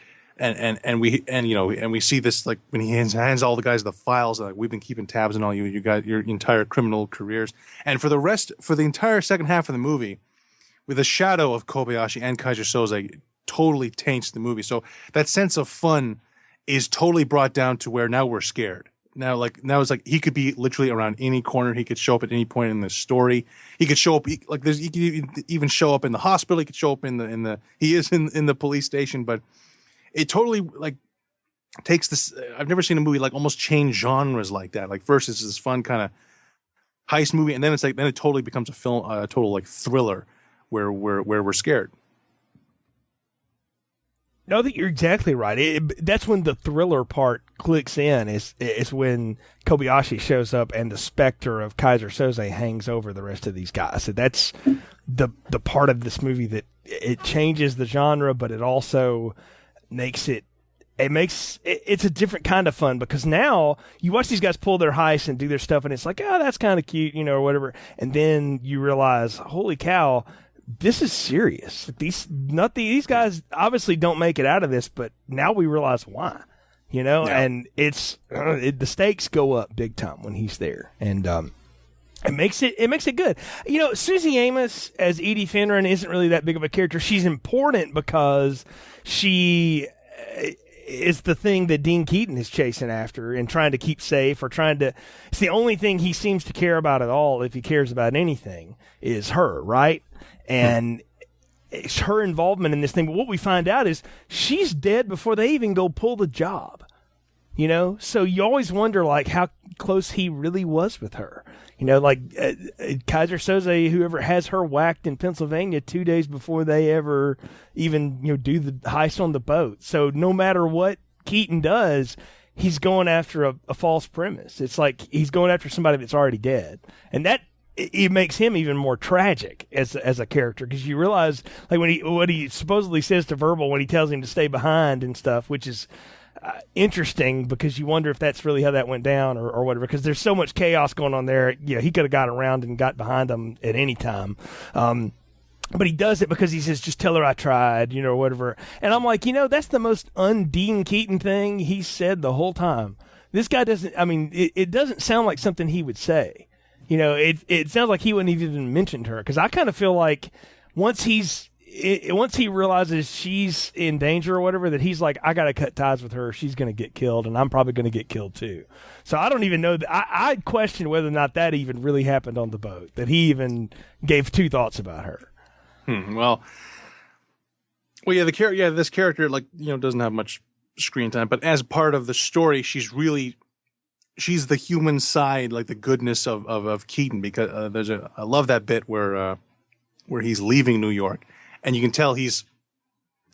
see this, like when he hands all the guys the files, like we've been keeping tabs on all you got your entire criminal careers, and for the entire second half of the movie, with a shadow of Kobayashi and Kaiser Soze, totally taints the movie. So that sense of fun is totally brought down to where now we're scared. Now it's like he could be literally around any corner. He could show up at any point in the story. He could show up he could even show up in the hospital. He could show up in the police station, but it totally like takes this. I've never seen a movie like almost change genres like that. Like first it's this fun kind of heist movie, and then it totally becomes a film, a total like thriller where we're scared. No, I think you're exactly right. That's when the thriller part clicks in. Is when Kobayashi shows up and the specter of Kaiser Soze hangs over the rest of these guys. So that's the part of this movie that it changes the genre, but it also makes it's a different kind of fun, because now you watch these guys pull their heists and do their stuff, and it's like, oh, that's kind of cute, or whatever. And then you realize, holy cow, this is serious. These guys obviously don't make it out of this, but now we realize why, and the stakes go up big time when he's there. And, it makes it good. Susie Amos as Edie Finneran isn't really that big of a character. She's important because she is the thing that Dean Keaton is chasing after and trying to keep safe, or it's the only thing he seems to care about at all, if he cares about anything, is her, right? And it's her involvement in this thing. But what we find out is she's dead before they even go pull the job, So you always wonder, like, how close he really was with her. Kaiser Soze, whoever has her whacked in Pennsylvania 2 days before they ever even, do the heist on the boat. So no matter what Keaton does, he's going after a false premise. It's like he's going after somebody that's already dead. And that, it makes him even more tragic as a character, because you realize, like, what he supposedly says to Verbal when he tells him to stay behind and stuff, which is, interesting because you wonder if that's really how that went down or whatever, because there's so much chaos going on there. He could have got around and got behind them at any time. But he does it because he says, just tell her I tried, or whatever. And I'm like, that's the most un-Dean Keaton thing he said the whole time. This guy doesn't, it doesn't sound like something he would say. It sounds like he wouldn't have even mentioned her, because I kind of feel like once he realizes she's in danger or whatever, that he's like, I got to cut ties with her. She's going to get killed, and I'm probably going to get killed too. So I don't even know. I question whether or not that even really happened on the boat, that he even gave two thoughts about her. Well, yeah. This character, doesn't have much screen time, but as part of the story, she's the human side, like the goodness of Keaton, because I love that bit where he's leaving New York, and you can tell he's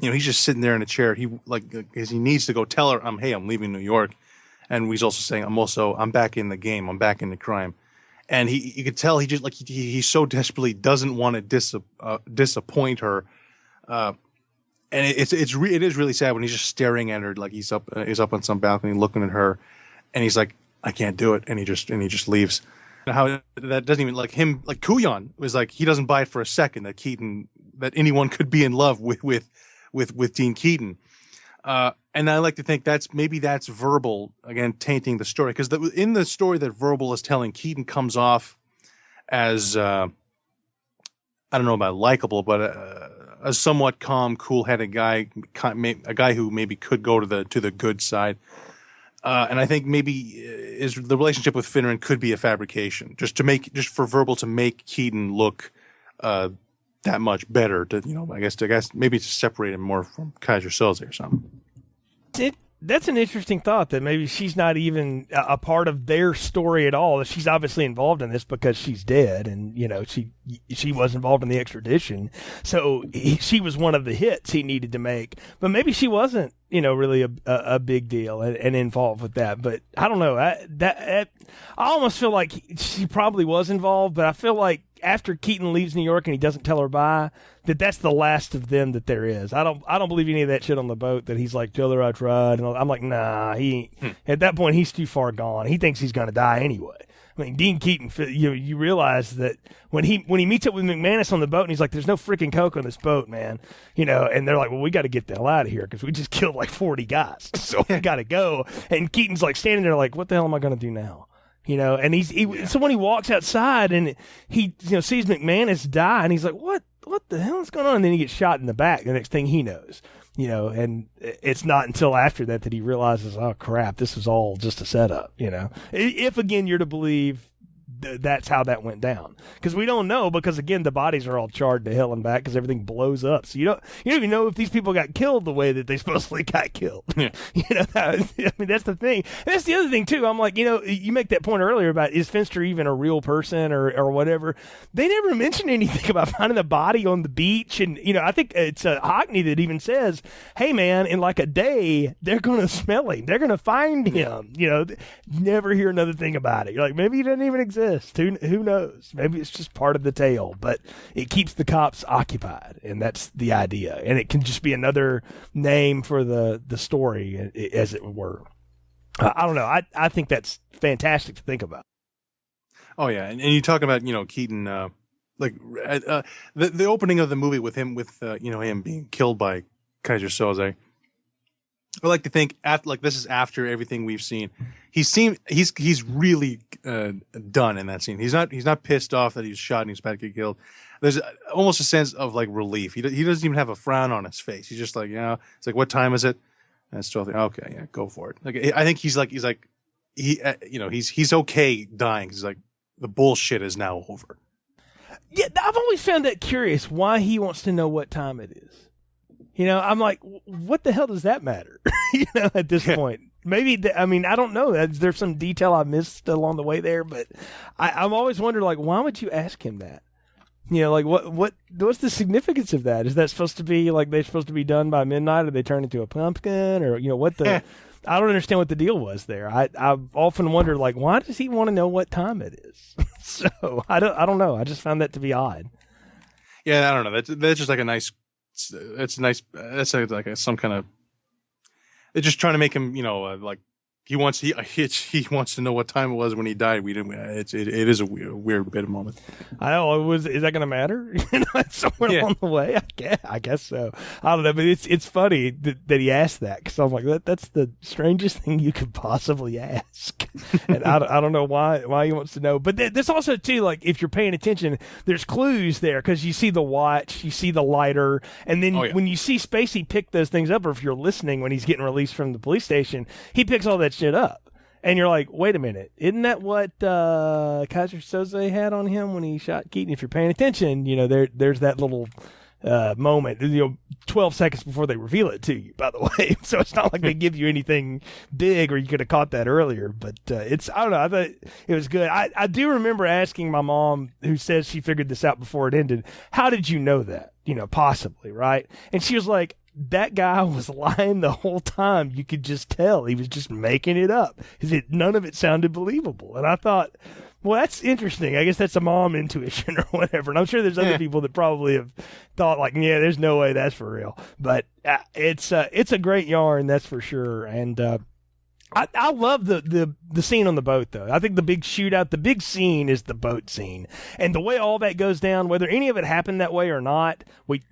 just sitting there in a chair. Because he needs to go tell her, I'm leaving New York, and he's also saying, I'm back in the game, I'm back in the crime. And you could tell he so desperately doesn't want to disappoint her, and it is really sad when he's just staring at her, like he's up on some balcony looking at her, and he's like, I can't do it, and he just leaves. How that doesn't even him, Kuyon was like, he doesn't buy it for a second that anyone could be in love with Dean Keaton. And I like to think that's Verbal, again, tainting the story. Because in the story that Verbal is telling, Keaton comes off as, I don't know about likable, but a somewhat calm, cool-headed guy, a guy who maybe could go to the good side. And I think maybe the relationship with Finneran could be a fabrication, just for Verbal to make Keaton look that much better. I guess maybe to separate him more from Kaiser Soze or something. That's an interesting thought, that maybe she's not even a part of their story at all. She's obviously involved in this because she's dead, and she was involved in the extradition, so she was one of the hits he needed to make. But maybe she wasn't, really a big deal and involved with that. But I don't know. I almost feel like she probably was involved, but I feel like after Keaton leaves New York and he doesn't tell her bye, that's the last of them that there is. I don't believe any of that shit on the boat, that he's like, tell her I tried. And I'm like, nah, at that point, he's too far gone. He thinks he's going to die anyway. Dean Keaton, you realize that when he meets up with McManus on the boat, and he's like, there's no freaking coke on this boat, man. And they're like, well, we got to get the hell out of here because we just killed 40 guys. So we got to go. And Keaton's like standing there like, what the hell am I going to do now? And so when he walks outside and he sees McManus die, and he's like, what the hell is going on? And then he gets shot in the back. The next thing he knows, and it's not until after that he realizes, oh crap, this is all just a setup. If again you're to believe that's how that went down, because we don't know, because again the bodies are all charred to hell and back because everything blows up, so you don't even know if these people got killed the way that they supposedly got killed. That's the thing. And that's the other thing too. I'm like, you make that point earlier about, is Finster even a real person or whatever. They never mention anything about finding a body on the beach, and I think it's Hockney that even says, hey man, in a day they're gonna smell him, they're gonna find him. Never hear another thing about it. You're like, maybe he doesn't even exist. Who knows? Maybe it's just part of the tale, but it keeps the cops occupied, and that's the idea. And it can just be another name for the story, as it were. I don't know. I think that's fantastic to think about. Oh yeah, and you talk about Keaton, the opening of the movie with him him being killed by Kaiser Soze. I like to think this is after everything we've seen. He's really done in that scene. He's not pissed off that he was shot and he's about to get killed. There's almost a sense of relief. He doesn't even have a frown on his face. He's just like, it's like, what time is it? And it's 12. Okay, yeah, go for it. I think he's okay dying. He's like, the bullshit is now over. Yeah, I've always found that curious, why he wants to know what time it is. I'm like, what the hell does that matter? At this point, maybe, I don't know. There's some detail I missed along the way there, but I've always wondered, why would you ask him that? What's the significance of that? Is that supposed to be they're supposed to be done by midnight, or they turn into a pumpkin, or what the? I don't understand what the deal was there. I've often wondered, why does he want to know what time it is? So I don't know. I just found that to be odd. Yeah, I don't know. That's just a nice. It's nice. That's some kind of They're just trying to make him, like he wants to know what time it was when he died. We didn't. It is a weird bit of moment. I know. Is that going to matter? Somewhere along the way, I guess so. I don't know, but it's funny that he asked that, because I'm like, that's the strangest thing you could possibly ask, and I don't know why he wants to know. But this also too, like, if you're paying attention, there's clues there, because you see the watch, you see the lighter, and then when you see Spacey pick those things up, or if you're listening when he's getting released from the police station, he picks all that shit up. And you're like, wait a minute, isn't that what Kaiser Soze had on him when he shot Keaton? If you're paying attention, there's that little moment, 12 seconds before they reveal it to you, by the way. So it's not like they give you anything big, or you could have caught that earlier. But I don't know, I thought it was good. I do remember asking my mom, who says she figured this out before it ended, how did you know that? Possibly, right? And she was like, that guy was lying the whole time. You could just tell he was just making it up. None of it sounded believable. And I thought, well, that's interesting. I guess that's a mom intuition or whatever. And I'm sure there's other people that probably have thought, like, yeah, there's no way that's for real. But it's a great yarn, that's for sure. And I love the scene on the boat, though. I think the big shootout, the big scene is the boat scene. And the way all that goes down, whether any of it happened that way or not,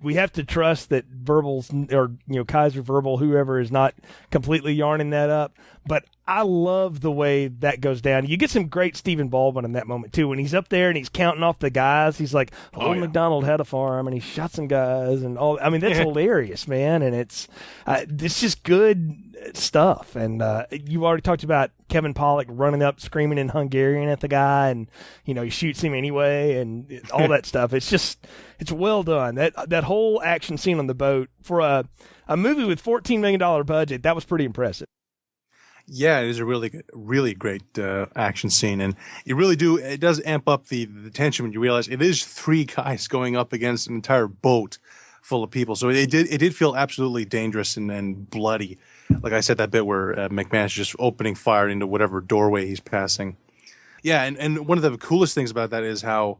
we have to trust that Verbal's, or, Kaiser Verbal, whoever, is not completely yarning that up. But I love the way that goes down. You get some great Stephen Baldwin in that moment, too. When he's up there and he's counting off the guys, he's like, McDonald had a farm, and he shot some guys, and all. I mean, that's hilarious, man. And it's just good stuff. And you already talked about Kevin Pollak running up, screaming in Hungarian at the guy, and he shoots him anyway, and all that stuff. It's well done. That whole action scene on the boat, for a movie with $14 million budget, that was pretty impressive. Yeah, it is a really great action scene, and it does amp up the tension when you realize it is three guys going up against an entire boat full of people. So it did feel absolutely dangerous and bloody. Like I said, that bit where McManus is just opening fire into whatever doorway he's passing. Yeah, and one of the coolest things about that is how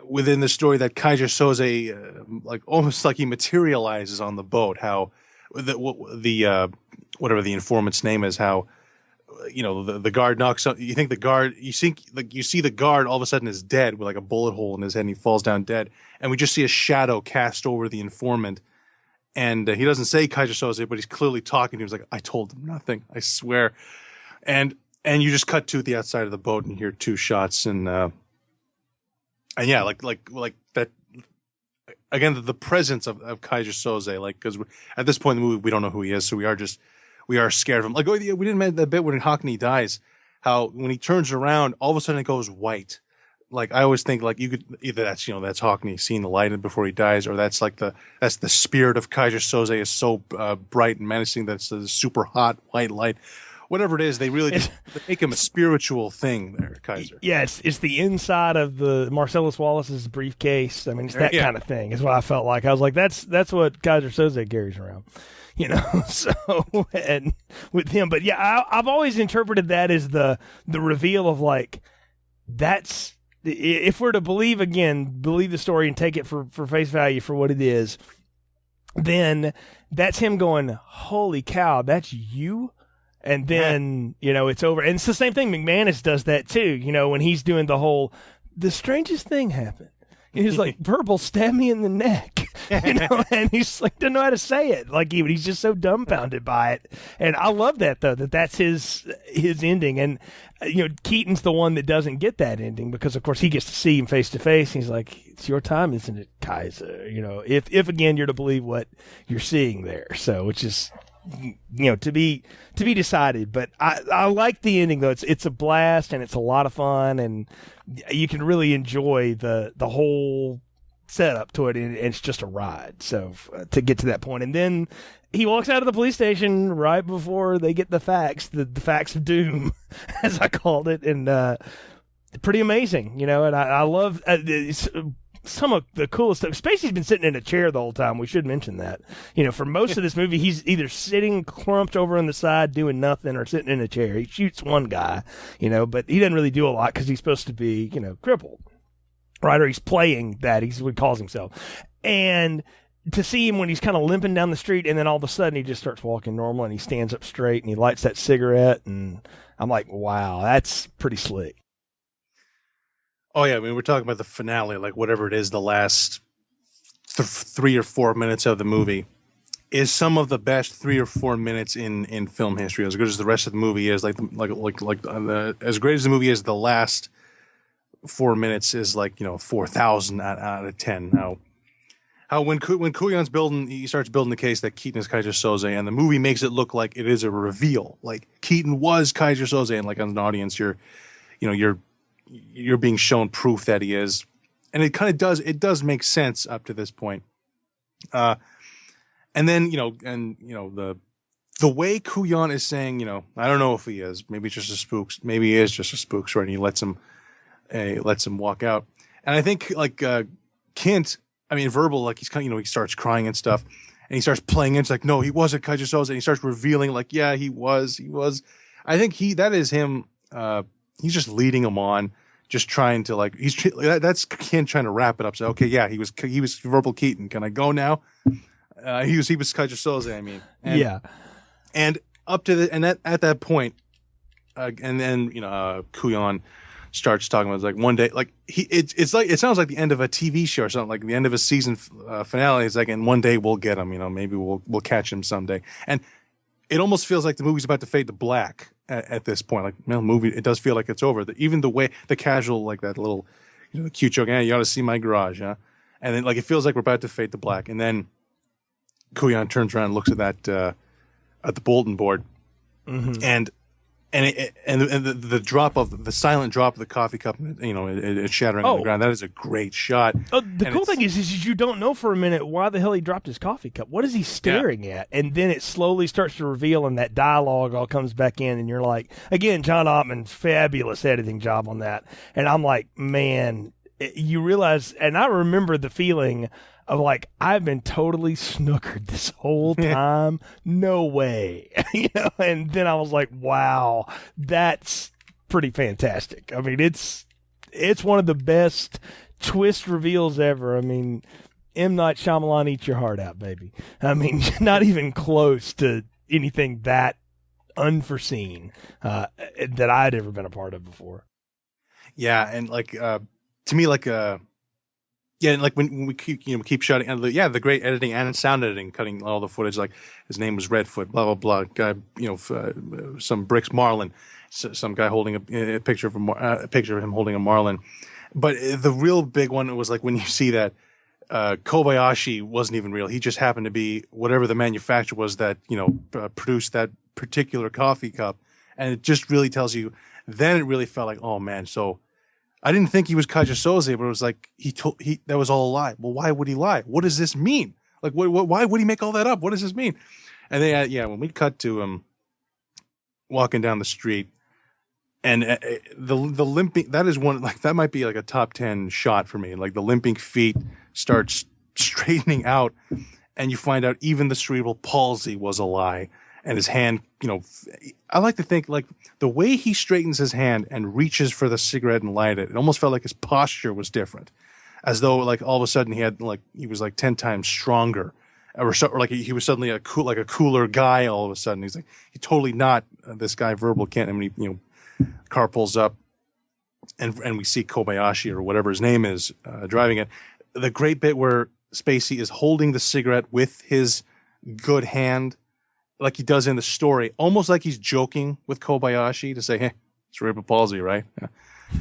within the story that Kaiser Soze, like almost like he materializes on the boat, how the whatever the informant's name is, how the guard knocks up. You see the guard all of a sudden is dead with like a bullet hole in his head, and he falls down dead, and we just see a shadow cast over the informant, and he doesn't say Kaiser Soze, but he's clearly talking to him. He's like, I told him nothing, I swear. And you just cut to the outside of the boat and you hear two shots, and yeah, like that. Again, the presence of Kaiser Soze, like, because at this point in the movie we don't know who he is, so we are scared of him. Like, we didn't mention that bit when Hockney dies, how when he turns around, all of a sudden it goes white. Like, I always think, like, you could either that's Hockney seeing the light before he dies, or that's the spirit of Kaiser Soze is so bright and menacing that's a super hot white light. Whatever it is, they really just make him a spiritual thing there, Kaiser. Yes, it's the inside of the Marcellus Wallace's briefcase. I mean, it's that kind of thing is what I felt like. I was like, that's what Kaiser Soze carries around, so, and with him. But yeah, I've always interpreted that as the reveal of, like, that's, if we're to believe the story and take it for face value for what it is, then that's him going, holy cow, that's you? And then, it's over. And it's the same thing. McManus does that too, when he's doing the strangest thing happened. And he's like, Verbal stabbed me in the neck, and he's like, doesn't know how to say it. Like, he's just so dumbfounded by it. And I love that, though, that's his ending. And, Keaton's the one that doesn't get that ending because, of course, he gets to see him face to face. He's like, it's your time, isn't it, Kaiser? If again, you're to believe what you're seeing there. So, which is, to be decided. But I like the ending, though. It's a blast, and it's a lot of fun, and you can really enjoy the whole setup to it, and it's just a ride. So to get to that point, and then he walks out of the police station right before they get the facts of doom, as I called it, and pretty amazing, And I love some of the coolest stuff. Spacey's been sitting in a chair the whole time. We should mention that. For most of this movie, he's either sitting clumped over on the side doing nothing or sitting in a chair. He shoots one guy, but he doesn't really do a lot because he's supposed to be, crippled, right? Or he's playing that. He's what he calls himself. And to see him when he's kind of limping down the street, and then all of a sudden he just starts walking normal, and he stands up straight, and he lights that cigarette, and I'm like, wow, that's pretty slick. Oh yeah, I mean, we're talking about the finale, like whatever it is, the last 3 or 4 minutes of the movie is some of the best 3 or 4 minutes in film history. As good as the rest of the movie is, as great as the movie is, the last 4 minutes is 4,000 out of 10. Now, how when Kuyan's he starts building the case that Keaton is Keyser Söze, and the movie makes it look like it is a reveal, like Keaton was Keyser Söze, and like as an audience, you're being shown proof that he is, and it kind of does make sense up to this point. And then the way Kuyan is saying, I don't know if he is, maybe it's just a spook, maybe he is just a spook, right? And he lets him walk out, and I think Kint. I mean, Verbal, like he starts crying and stuff, and he starts playing. It's like, no, he wasn't Keyser Söze, and he starts revealing, like, yeah, he was. I think that is him. He's just leading him on, just trying to that's Kent trying to wrap it up. So okay, yeah, he was Verbal Keaton. Can I go now? He was Keyser Söze. I mean, and up to at that point, and then Kuyan starts talking about, like, one day, like it sounds like the end of a TV show or something, like the end of a season finale. It's like, and one day we'll get him, maybe we'll catch him someday. And it almost feels like the movie's about to fade to black at this point. Like, the movie, it does feel like it's over. Even the way the casual, like that little, cute joke, you ought to see my garage, huh? And then, like, it feels like we're about to fade to black. And then Kuyan turns around and looks at that at the bulletin board, and the drop of the silent drop of the coffee cup, it's shattering on the ground. That is a great shot. The cool thing is you don't know for a minute why the hell he dropped his coffee cup. What is he staring at? And then it slowly starts to reveal, and that dialogue all comes back in, and you're like, again, John Ottman, fabulous editing job on that. And I'm like, man, you realize, and I remember the feeling of like, I've been totally snookered this whole time. No way. And then I was like, wow, that's pretty fantastic. I mean, it's one of the best twist reveals ever. I mean, M. Night Shyamalan, eat your heart out, baby. I mean, not even close to anything that unforeseen that I'd ever been a part of before. Yeah, and to me, and like when we keep shouting, and the great editing and sound editing, cutting all the footage, like his name was Redfoot, blah blah blah. Guy, some bricks Marlin, some guy holding a picture of him holding a Marlin. But the real big one was like when you see that Kobayashi wasn't even real. He just happened to be whatever the manufacturer was that produced that particular coffee cup, and it just really tells you. Then it really felt like, oh man, so. I didn't think he was Keyser Söze, but it was like that was all a lie. Well, why would he lie? What does this mean? Like, why would he make all that up? What does this mean? And then, when we cut to him walking down the street, and the limping, that is one, like, that might be like a top 10 shot for me. Like, the limping feet starts straightening out, and you find out even the cerebral palsy was a lie. And his hand, I like to think, like, the way he straightens his hand and reaches for the cigarette and light it, it almost felt like his posture was different. As though, like, all of a sudden he was like 10 times stronger. Or like he was suddenly a cooler guy all of a sudden. He's totally not this guy, Verbal Kent. I mean, car pulls up and we see Kobayashi or whatever his name is driving it. The great bit where Spacey is holding the cigarette with his good hand, like he does in the story, almost like he's joking with Kobayashi to say, "Hey, cerebral palsy, right?" Yeah.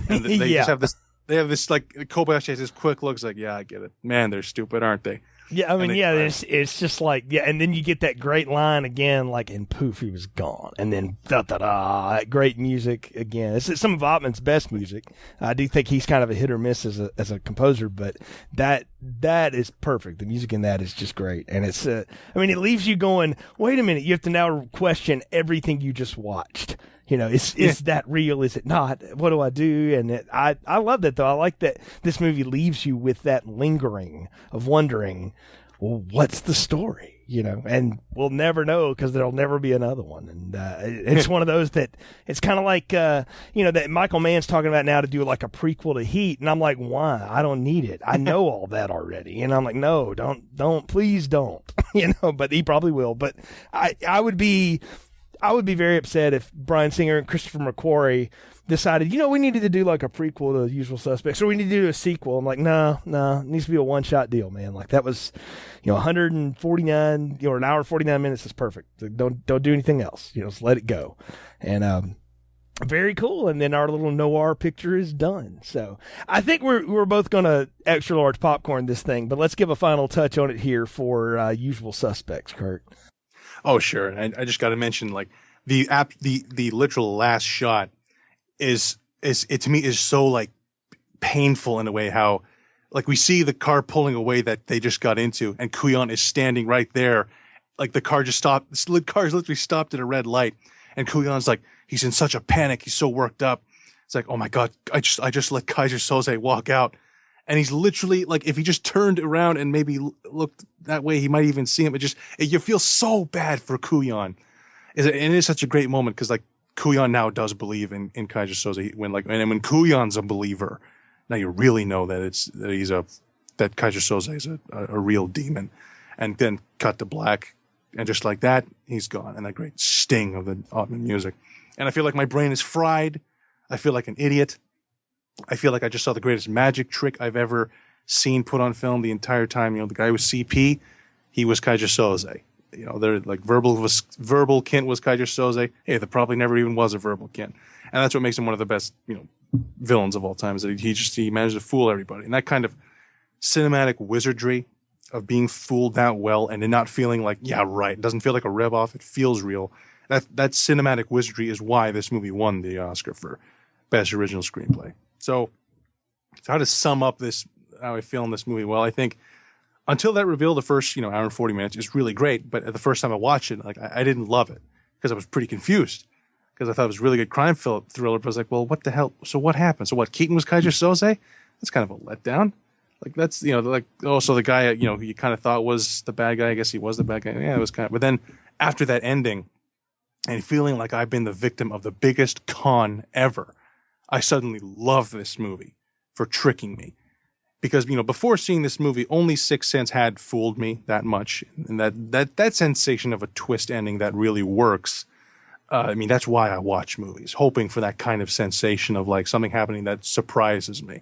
And they just have this. They have this, like, Kobayashi has this quick looks like, "Yeah, I get it. Man, they're stupid, aren't they?" Yeah, I mean, it's just like, and then you get that great line again, like, and poof, he was gone. And then, that great music again. It's some of Ottman's best music. I do think he's kind of a hit or miss as a composer, but that is perfect. The music in that is just great. And it's, it leaves you going, wait a minute, you have to now question everything you just watched. Is that real? Is it not? What do I do? And I love that, though. I like that this movie leaves you with that lingering of wondering, well, what's the story? and we'll never know because there'll never be another one. And it's one of those that it's kind of like, that Michael Mann's talking about now to do like a prequel to Heat. And I'm like, why? I don't need it. I know all that already. And I'm like, no, don't, please don't, but he probably will. But I would be very upset if Bryan Singer and Christopher McQuarrie decided, we needed to do like a prequel to The Usual Suspects, or we need to do a sequel. I'm like, no, it needs to be a one-shot deal, man. Like that was, 149, or an hour and 49 minutes is perfect. So don't do anything else. Just let it go. And very cool. And then our little noir picture is done. So I think we're both going to extra large popcorn this thing, but let's give a final touch on it here for Usual Suspects, Kurt. Oh, sure. I just got to mention, like, the literal last shot is to me is so like painful in a way, how like we see the car pulling away that they just got into, and Kuyan is standing right there. Like the car just stopped. The car's literally stopped at a red light, and Kuyan's like, he's in such a panic. He's so worked up. It's like, oh my God, I just let Keyser Söze walk out. And he's literally like, if he just turned around and maybe looked that way, he might even see him. You feel so bad for Kuyan. And it is such a great moment because like Kuyan now does believe in Keyser Söze. When Kuyan's a believer, now you really know that that Keyser Söze is a real demon. And then cut to black, and just like that, he's gone. And that great sting of the Ottman music. And I feel like my brain is fried. I feel like an idiot. I feel like I just saw the greatest magic trick I've ever seen put on film the entire time. The guy was CP, he was Keyser Söze. They're like verbal Kint was Keyser Söze. Hey, there probably never even was a verbal Kint. And that's what makes him one of the best, villains of all time, is that he managed to fool everybody. And that kind of cinematic wizardry of being fooled that well and then not feeling like, yeah, right. It doesn't feel like a rev off. It feels real. That cinematic wizardry is why this movie won the Oscar for Best Original Screenplay. So how to sum up how I feel in this movie? Well, I think until that reveal, the first, hour and 40 minutes is really great. But the first time I watched it, like I didn't love it because I was pretty confused because I thought it was a really good crime thriller. But I was like, well, what the hell? So what happened? So what? Keaton was Keyser Söze? That's kind of a letdown. Like that's, so the guy, who you kind of thought was the bad guy. I guess he was the bad guy. Yeah, it was kind of, but then after that ending and feeling like I've been the victim of the biggest con ever, I suddenly love this movie for tricking me. Because, before seeing this movie, only Sixth Sense had fooled me that much. And that sensation of a twist ending that really works, that's why I watch movies, hoping for that kind of sensation of like something happening that surprises me.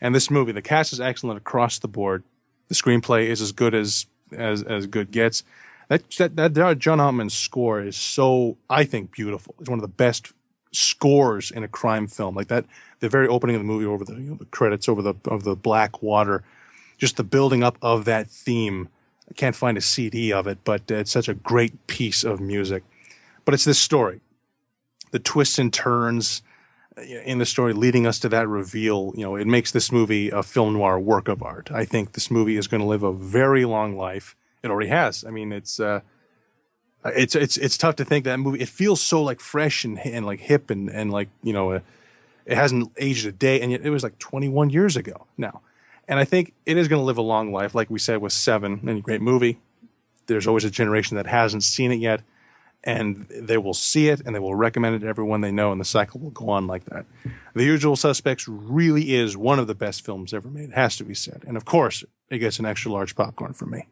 And this movie, the cast is excellent across the board. The screenplay is as good as good gets. That John Ottman's score is so, I think, beautiful. It's one of the best scores in a crime film, like that. The very opening of the movie, over the credits, of the black water, just the building up of that theme. I can't find a CD of it, but it's such a great piece of music. But it's this story, the twists and turns in the story leading us to that reveal. It makes this movie a film noir work of art. I think this movie is going to live a very long life. It already has. It's tough to think that movie. It feels so like fresh and like hip and like, it hasn't aged a day, and yet it was like 21 years ago now. And I think it is going to live a long life. Like we said with Seven, any great movie, there's always a generation that hasn't seen it yet, and they will see it and they will recommend it to everyone they know, and the cycle will go on like that. The Usual Suspects really is one of the best films ever made. It has to be said. And of course, it gets an extra large popcorn from me.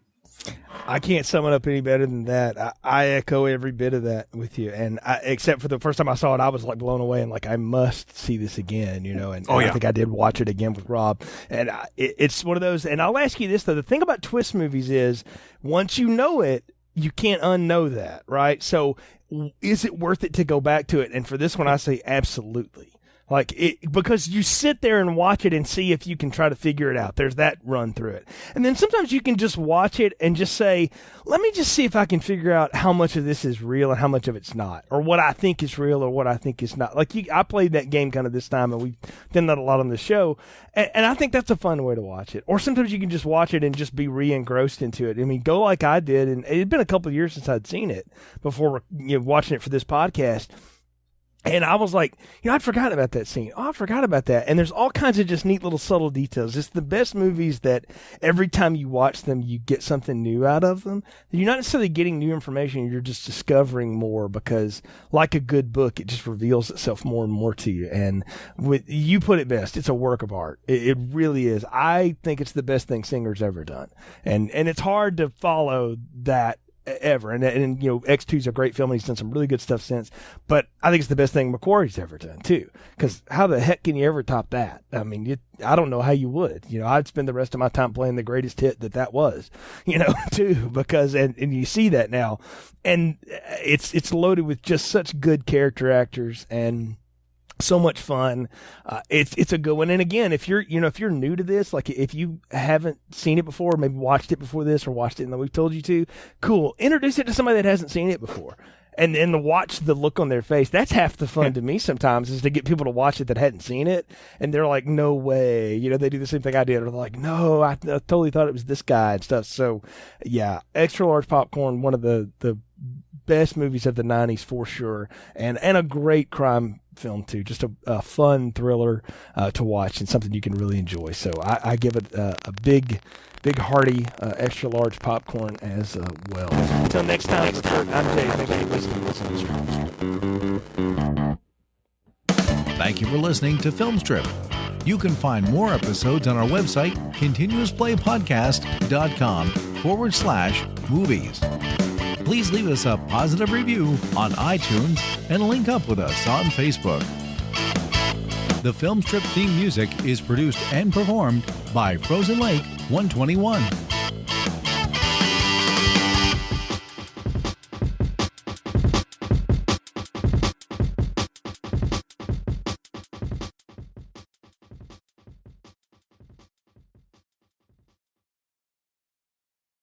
I can't sum it up any better than that. I echo every bit of that with you. And except for the first time I saw it, I was like blown away and like, I must see this again, and I think I did watch it again with Rob. And it's one of those, and I'll ask you this though, the thing about twist movies is once you know it, you can't unknow that, right? So is it worth it to go back to it? And for this one, I say absolutely. Because you sit there and watch it and see if you can try to figure it out. There's that run through it. And then sometimes you can just watch it and just say, let me just see if I can figure out how much of this is real and how much of it's not, or what I think is real or what I think is not. I played that game kind of this time, and we've done that a lot on the show. And I think that's a fun way to watch it. Or sometimes you can just watch it and just be re-engrossed into it. Go like I did. And it had been a couple of years since I'd seen it before watching it for this podcast. And I was like, I'd forgotten about that scene. Oh, I forgot about that. And there's all kinds of just neat little subtle details. It's the best movies that every time you watch them, you get something new out of them. You're not necessarily getting new information. You're just discovering more because, like a good book, it just reveals itself more and more to you. And you put it best. It's a work of art. It really is. I think it's the best thing Singer's ever done. And it's hard to follow that ever. And X2 is a great film, and he's done some really good stuff since. But I think it's the best thing McQuarrie's ever done too. Because how the heck can you ever top that? I mean, I don't know how you would. I'd spend the rest of my time playing the greatest hit that was, too. Because and you see that now, and it's loaded with just such good character actors and so much fun. It's a good one. And again, if you're new to this, like if you haven't seen it before, maybe watched it before this or watched it and we've told you to, cool. Introduce it to somebody that hasn't seen it before. And to watch the look on their face, that's half the fun to me sometimes, is to get people to watch it that hadn't seen it. And they're like, no way. They do the same thing I did. Or they're like, no, I totally thought it was this guy and stuff. So yeah, Extra Large Popcorn, one of the best movies of the 90s for sure. And a great crime film too. Just a fun thriller to watch and something you can really enjoy. So I give it a big hearty extra large popcorn as well. Until next time, I'm Jay. Thank you for listening. Thank you for listening to Filmstrip. You can find more episodes on our website, continuousplaypodcast.com/movies. Please leave us a positive review on iTunes and link up with us on Facebook. The Filmstrip theme music is produced and performed by Frozen Lake 121.